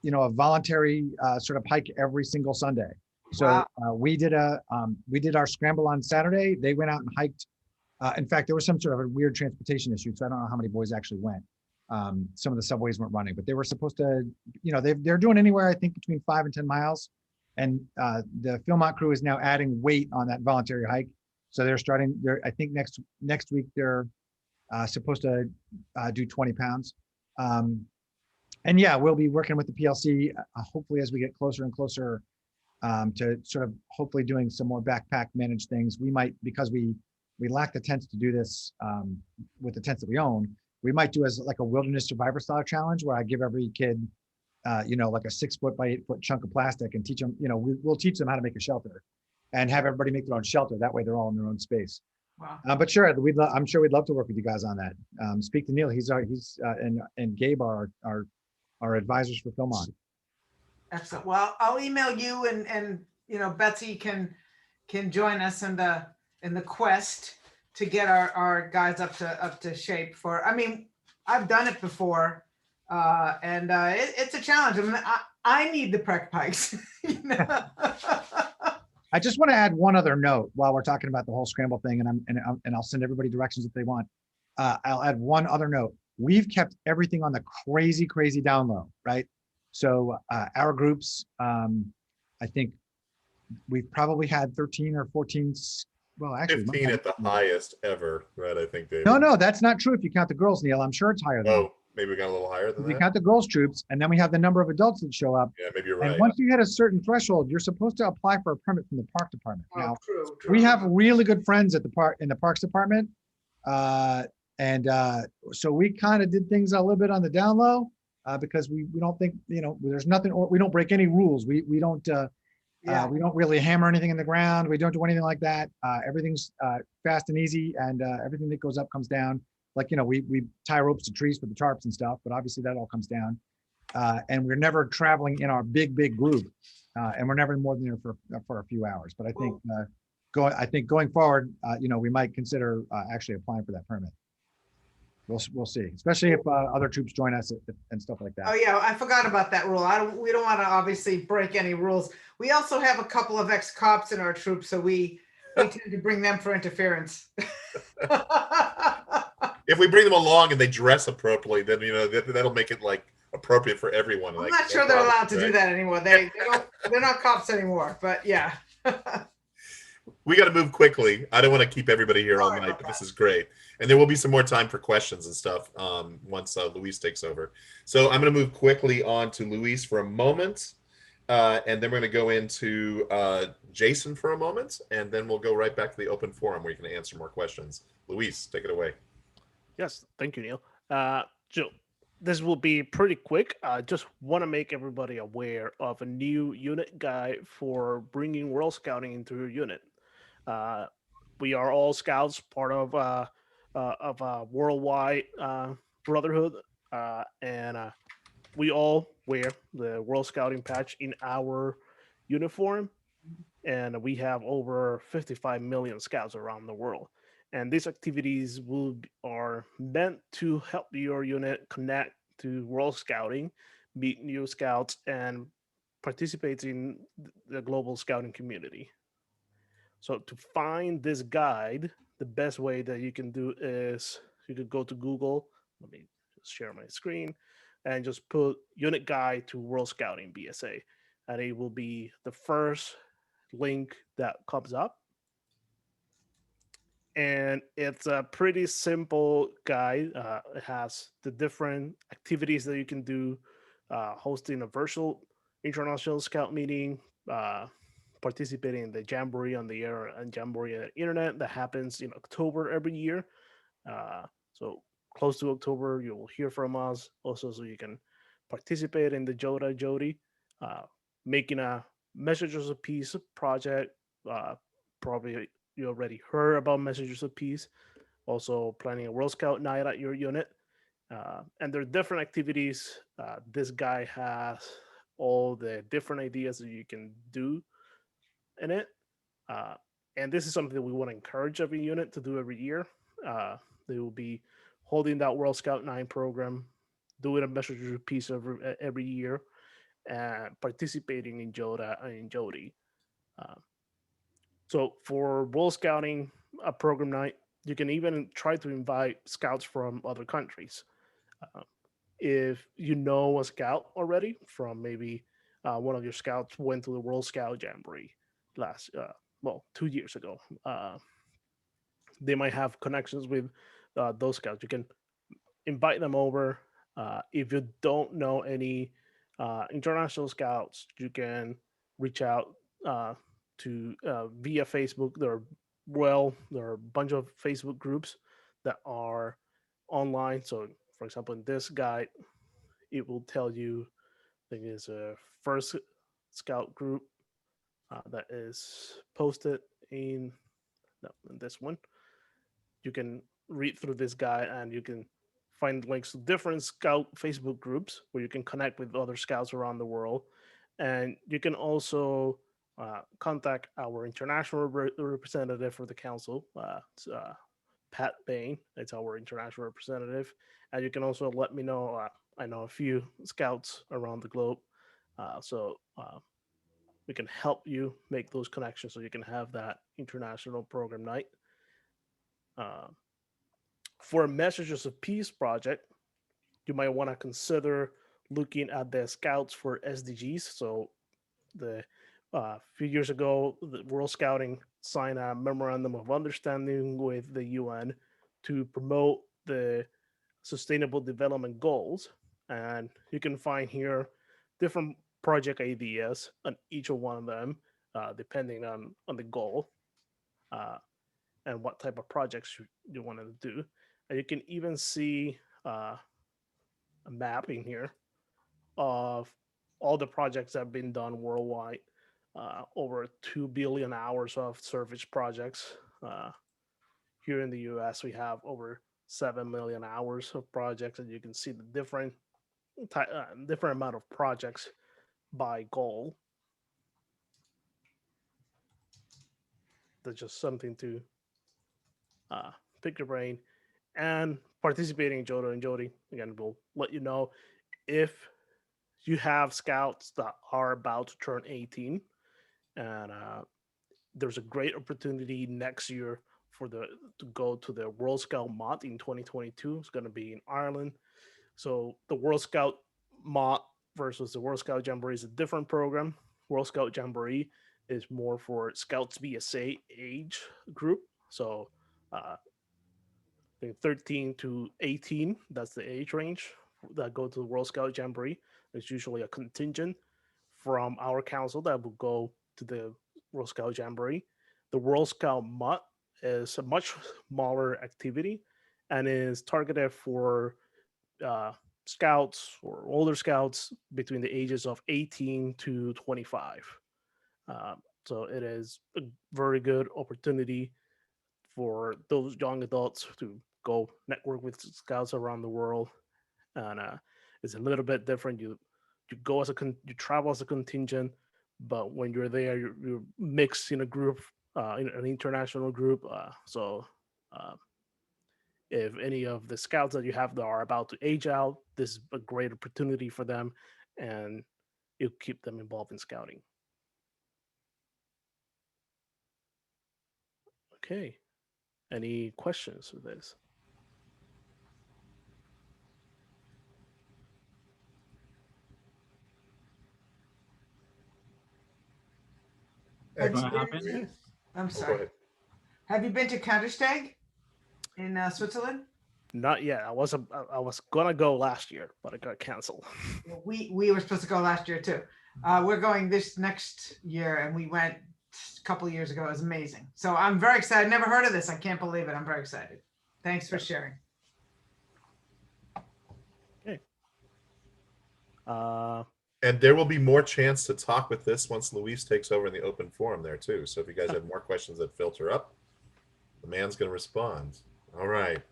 voluntary sort of hike every single Sunday. So Wow. we did our scramble on Saturday. They went out and hiked. In fact, there was some sort of a weird transportation issue, so I don't know how many boys actually went. Some of the subways weren't running, but they were supposed to, they're doing anywhere, I think, between 5 and 10 miles. And the Philmont crew is now adding weight on that voluntary hike. So I think next week they're supposed to do 20 pounds. And yeah, we'll be working with the PLC, hopefully as we get closer and closer to sort of hopefully doing some more backpack managed things. We might, because we lack the tents to do this with the tents that we own, we might do as like a wilderness survivor style challenge where I give every kid, like a 6 foot by 8 foot chunk of plastic and teach them, we'll teach them how to make a shelter and have everybody make their own shelter. That way they're all in their own space. Wow. But sure, I'm sure we'd love to work with you guys on that. Speak to Neil. And Gabe are our advisors for Philmont. Excellent. Well, I'll email you and Betsy can join us in the quest to get our guys up to shape for. I mean, I've done it before, and it's a challenge. I mean, I need the prep pikes. I just want to add one other note while we're talking about the whole scramble thing, and I'll send everybody directions if they want. I'll add one other note. We've kept everything on the crazy down low, right? So our groups, I think we've probably had 13 or 14. Well, actually, 15 at the highest ever, right? I think, David. No, that's not true. If you count the girls, Neil, I'm sure it's higher than that. Oh, maybe we got a little higher than If you that. count the girls troops, and then we have the number of adults that show up. Yeah, maybe you're right. And once you hit a certain threshold, you're supposed to apply for a permit from the park department. Oh, Now, true. we have really good friends at the parks department, so we kind of did things a little bit on the down low because we don't think there's nothing, or we don't break any rules. We don't we don't really hammer anything in the ground. We don't do anything like that. Everything's fast and easy, and everything that goes up comes down. Like we tie ropes to trees for the tarps and stuff, but obviously that all comes down. And we're never traveling in our big group, and we're never more than there for a few hours. But I think going forward, we might consider actually applying for that permit. We'll see, especially if other troops join us and stuff like that. Oh yeah, I forgot about that rule. We don't want to obviously break any rules. We also have a couple of ex-cops in our troop, so we tend to bring them for interference. If we bring them along and they dress appropriately, then that'll make it like appropriate for everyone. I'm not sure they're allowed to do that anymore. They're not cops anymore, but yeah. We got to move quickly. I don't want to keep everybody here all night, but this is great. And there will be some more time for questions and stuff once Luis takes over. So I'm going to move quickly on to Luis for a moment, and then we're going to go into Jason for a moment, and then we'll go right back to the open forum where you can answer more questions. Luis, take it away. Yes, thank you, Neil. So this will be pretty quick. I just want to make everybody aware of a new unit guide for bringing World Scouting into your unit. We are all scouts, part of a worldwide brotherhood, and we all wear the World Scouting patch in our uniform, and we have over 55 million scouts around the world. And these activities are meant to help your unit connect to World Scouting, meet new scouts, and participate in the global scouting community. So to find this guide, the best way that you can do is you could go to Google. Let me just share my screen and just put unit guide to World Scouting BSA. And it will be the first link that comes up. And it's a pretty simple guide. It has the different activities that you can do, hosting a virtual international scout meeting, participating in the Jamboree on the air and Jamboree on the internet that happens in October every year. So close to October, you will hear from us also, so you can participate in the Joda Jody, making a Messengers of Peace project. Probably you already heard about Messengers of Peace. Also planning a World Scout night at your unit. And there are different activities. This guy has all the different ideas that you can do in it. And this is something that we want to encourage every unit to do every year. They will be holding that World Scout 9 program, doing a messenger piece every year, and participating in JODA and in Jody. So for World Scouting program night, you can even try to invite scouts from other countries. If you know a scout already from maybe one of your scouts went to the World Scout Jamboree 2 years ago, they might have connections with those scouts. You can invite them over. If you don't know any international scouts, you can reach out to via Facebook. There are a bunch of Facebook groups that are online. So, for example, in this guide, it will tell you, I think it's a first scout group that is posted in this one. You can read through this guide and you can find links to different scout Facebook groups where you can connect with other scouts around the world. And you can also contact our international representative for the council, Pat Bain. It's our international representative. And you can also let me know. I know a few scouts around the globe. So we can help you make those connections so you can have that international program night. For a Messages of Peace project, you might want to consider looking at the Scouts for SDGs. So the few years ago, the World Scouting signed a memorandum of understanding with the UN to promote the Sustainable Development Goals. And you can find here different project ideas on each of one of them, depending on the goal and what type of projects you want to do. And you can even see a map in here of all the projects that have been done worldwide. Over 2 billion hours of surface projects. Here in the US, we have over 7 million hours of projects, and you can see the different amount of projects by goal. That's just something to pick your brain. And participating in JODA and Jody, again, will let you know if you have scouts that are about to turn 18. And there's a great opportunity next year to go to the World Scout Mod in 2022. It's going to be in Ireland. So the World Scout Mod versus the World Scout Jamboree is a different program. World Scout Jamboree is more for Scouts BSA age group. So I think 13 to 18, that's the age range that go to the World Scout Jamboree. There's usually a contingent from our council that will go to the World Scout Jamboree. The World Scout Mutt is a much smaller activity and is targeted for scouts or older scouts between the ages of 18 to 25. So it is a very good opportunity for those young adults to go network with scouts around the world. And it's a little bit different. You go as you travel as a contingent, but when you're there, you're mixed in a group, in an international group. So if any of the scouts that you have that are about to age out, this is a great opportunity for them, and it'll keep them involved in scouting. Okay. Any questions with this? Have What you been happened? to- I'm Go sorry. ahead. Have you been to Counterstag in Switzerland? Not yet. I was gonna go last year, but it got canceled. We were supposed to go last year too. We're going this next year, and we went a couple of years ago. It was amazing. So I'm very excited. Never heard of this. I can't believe it. I'm very excited. Thanks for sharing. Okay. And there will be more chance to talk with this once Luis takes over in the open forum there too. So if you guys have more questions that filter up, the man's going to respond. All right.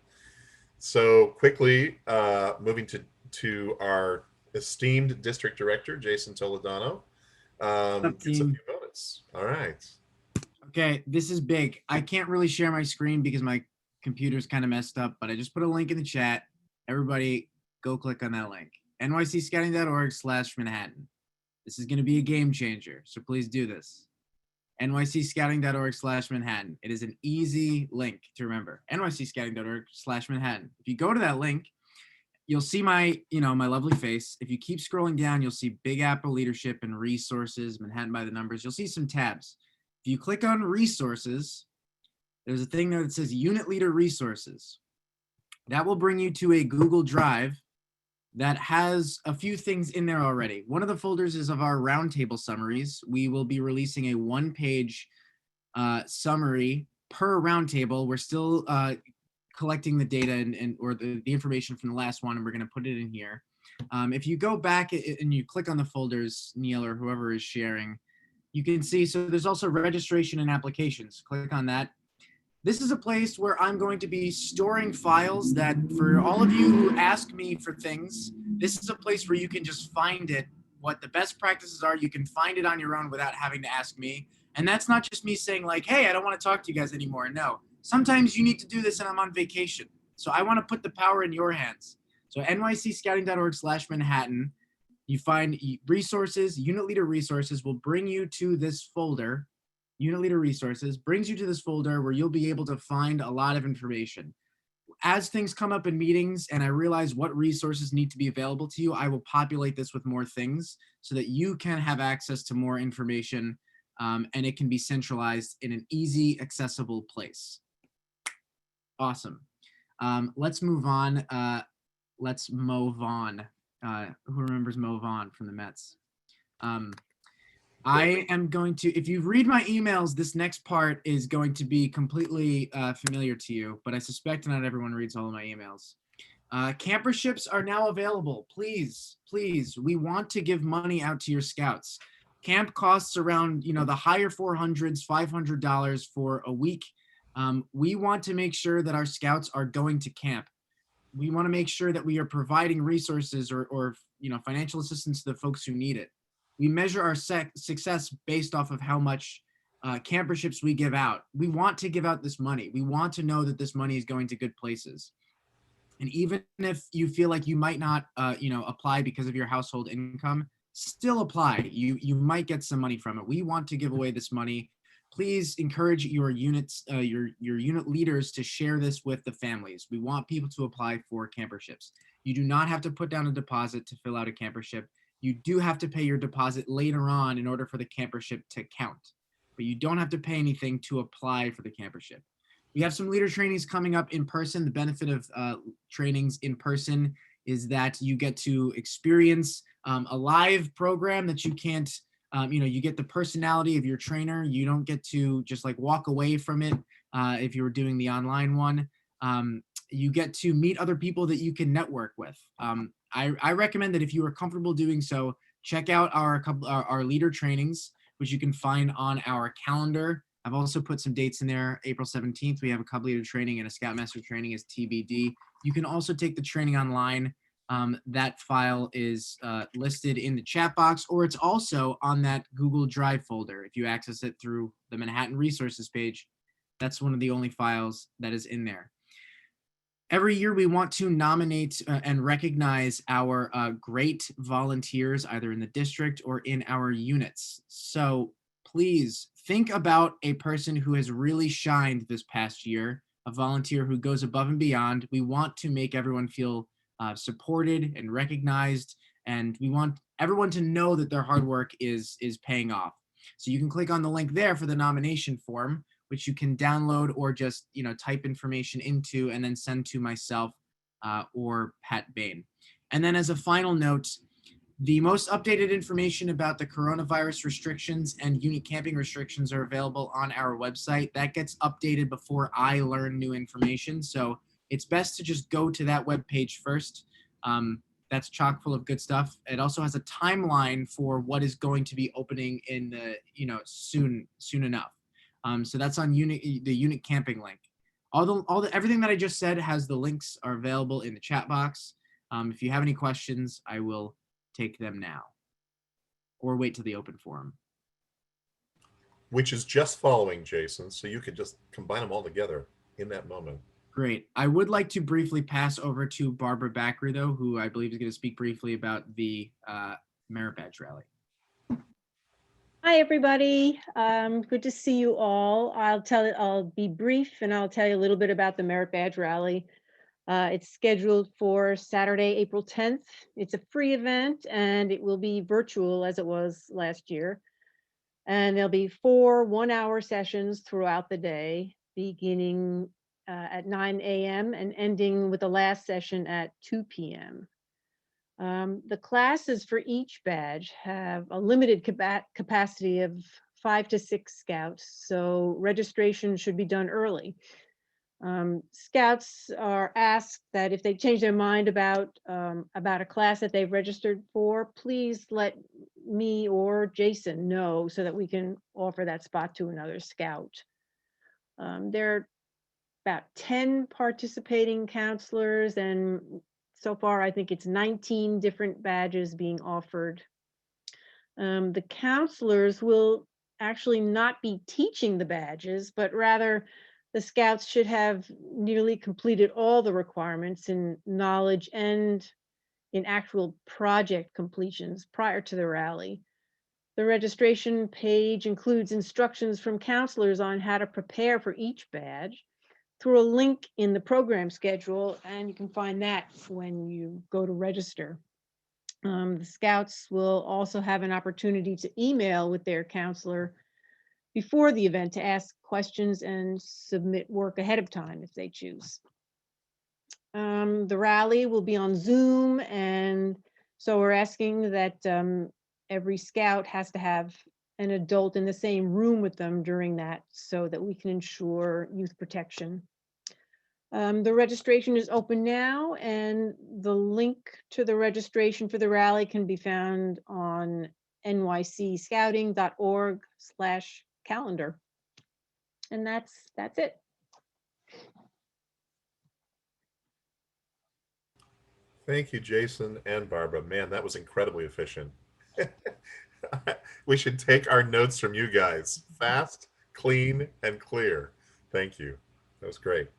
So quickly moving to our esteemed District Director, Jason Toledano. Up, Gets a team? few minutes. All right. Okay, this is big. I can't really share my screen because my computer's kind of messed up, but I just put a link in the chat. Everybody go click on that link. nycscouting.org/Manhattan. This is going to be a game changer, so please do this. nycscouting.org/Manhattan. It is an easy link to remember. nycscouting.org/Manhattan. If you go to that link, you'll see my lovely face. If you keep scrolling down, you'll see Big Apple Leadership and Resources, Manhattan by the Numbers. You'll see some tabs. If you click on Resources, there's a thing there that says Unit Leader Resources. That will bring you to a Google Drive that has a few things in there already. One of the folders is of our roundtable summaries. We will be releasing a one-page summary per roundtable. We're still collecting the data or the information from the last one, and we're going to put it in here. If you go back and you click on the folders, Neil or whoever is sharing, you can see, so there's also registration and applications. Click on that. This is a place where I'm going to be storing files that, for all of you who ask me for things, this is a place where you can just find it, what the best practices are. You can find it on your own without having to ask me. And that's not just me saying like, hey, I don't want to talk to you guys anymore. No, sometimes you need to do this and I'm on vacation. So I want to put the power in your hands. So nycscouting.org/Manhattan, you find resources, unit leader resources will bring you to this folder. Unit Leader Resources brings you to this folder where you'll be able to find a lot of information. As things come up in meetings and I realize what resources need to be available to you, I will populate this with more things so that you can have access to more information, and it can be centralized in an easy, accessible place. Awesome. Let's move on. Let's move on. Who remembers Mo Vaughn from the Mets? I am going to, if you read my emails, this next part is going to be completely familiar to you, but I suspect not everyone reads all of my emails. Camperships are now available. Please, we want to give money out to your scouts. Camp costs around, the higher 400s, $500 for a week. We want to make sure that our scouts are going to camp. We want to make sure that we are providing resources or financial assistance to the folks who need it. We measure our success based off of how much camperships we give out. We want to give out this money. We want to know that this money is going to good places. And even if you feel like you might not, apply because of your household income, still apply. You might get some money from it. We want to give away this money. Please encourage your units, your unit leaders to share this with the families. We want people to apply for camperships. You do not have to put down a deposit to fill out a campership. You do have to pay your deposit later on in order for the campership to count, but you don't have to pay anything to apply for the campership. We have some leader trainings coming up in person. The benefit of trainings in person is that you get to experience a live program that you can't, you get the personality of your trainer. You don't get to just like walk away from it if you were doing the online one. You get to meet other people that you can network with. I recommend that if you are comfortable doing so, check out our leader trainings, which you can find on our calendar. I've also put some dates in there. April 17th, we have a Cub Leader training and a Scoutmaster training as TBD. You can also take the training online. That file is listed in the chat box, or it's also on that Google Drive folder. If you access it through the Manhattan Resources page, that's one of the only files that is in there. Every year, we want to nominate and recognize our great volunteers, either in the district or in our units. So please think about a person who has really shined this past year, a volunteer who goes above and beyond. We want to make everyone feel supported and recognized, and we want everyone to know that their hard work is paying off. So you can click on the link there for the nomination form, which you can download or just type information into and then send to myself or Pat Bain. And then as a final note, the most updated information about the coronavirus restrictions and unit camping restrictions are available on our website. That gets updated before I learn new information. So it's best to just go to that webpage first. That's chock full of good stuff. It also has a timeline for what is going to be opening in the, soon enough. So that's on the unit camping link. Everything that I just said has the links are available in the chat box. If you have any questions, I will take them now, or wait till the open forum? Which is just following, Jason, so you could just combine them all together in that moment. Great. I would like to briefly pass over to Barbara Backery, though, who I believe is going to speak briefly about the merit badge rally. Hi, everybody. Good to see you all. I'll be brief and I'll tell you a little bit about the Merit Badge Rally. It's scheduled for Saturday, April 10th. It's a free event and it will be virtual as it was last year. And there'll be 4 one-hour sessions throughout the day, beginning at 9 a.m. and ending with the last session at 2 p.m. The classes for each badge have a limited capacity of 5 to 6 scouts, so registration should be done early. Scouts are asked that if they change their mind about a class that they've registered for, please let me or Jason know so that we can offer that spot to another scout. There are about 10 participating counselors, and so far I think it's 19 different badges being offered. The counselors will actually not be teaching the badges, but rather the scouts should have nearly completed all the requirements in knowledge and in actual project completions prior to the rally. The registration page includes instructions from counselors on how to prepare for each badge through a link in the program schedule, and you can find that when you go to register. The scouts will also have an opportunity to email with their counselor before the event to ask questions and submit work ahead of time if they choose. The rally will be on Zoom, and so we're asking that every scout has to have an adult in the same room with them during that so that we can ensure youth protection. The registration is open now, and the link to the registration for the rally can be found on nycscouting.org/calendar. And that's it. Thank you, Jason and Barbara. Man, that was incredibly efficient. We should take our notes from you guys. Fast, clean, and clear. Thank you. That was great.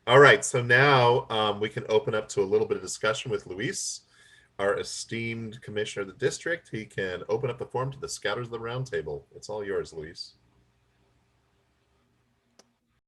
All right, so now we can open up to a little bit of discussion with Luis, our esteemed commissioner of the district. He can open up the forum to the Scouters of the Roundtable. It's all yours, Luis.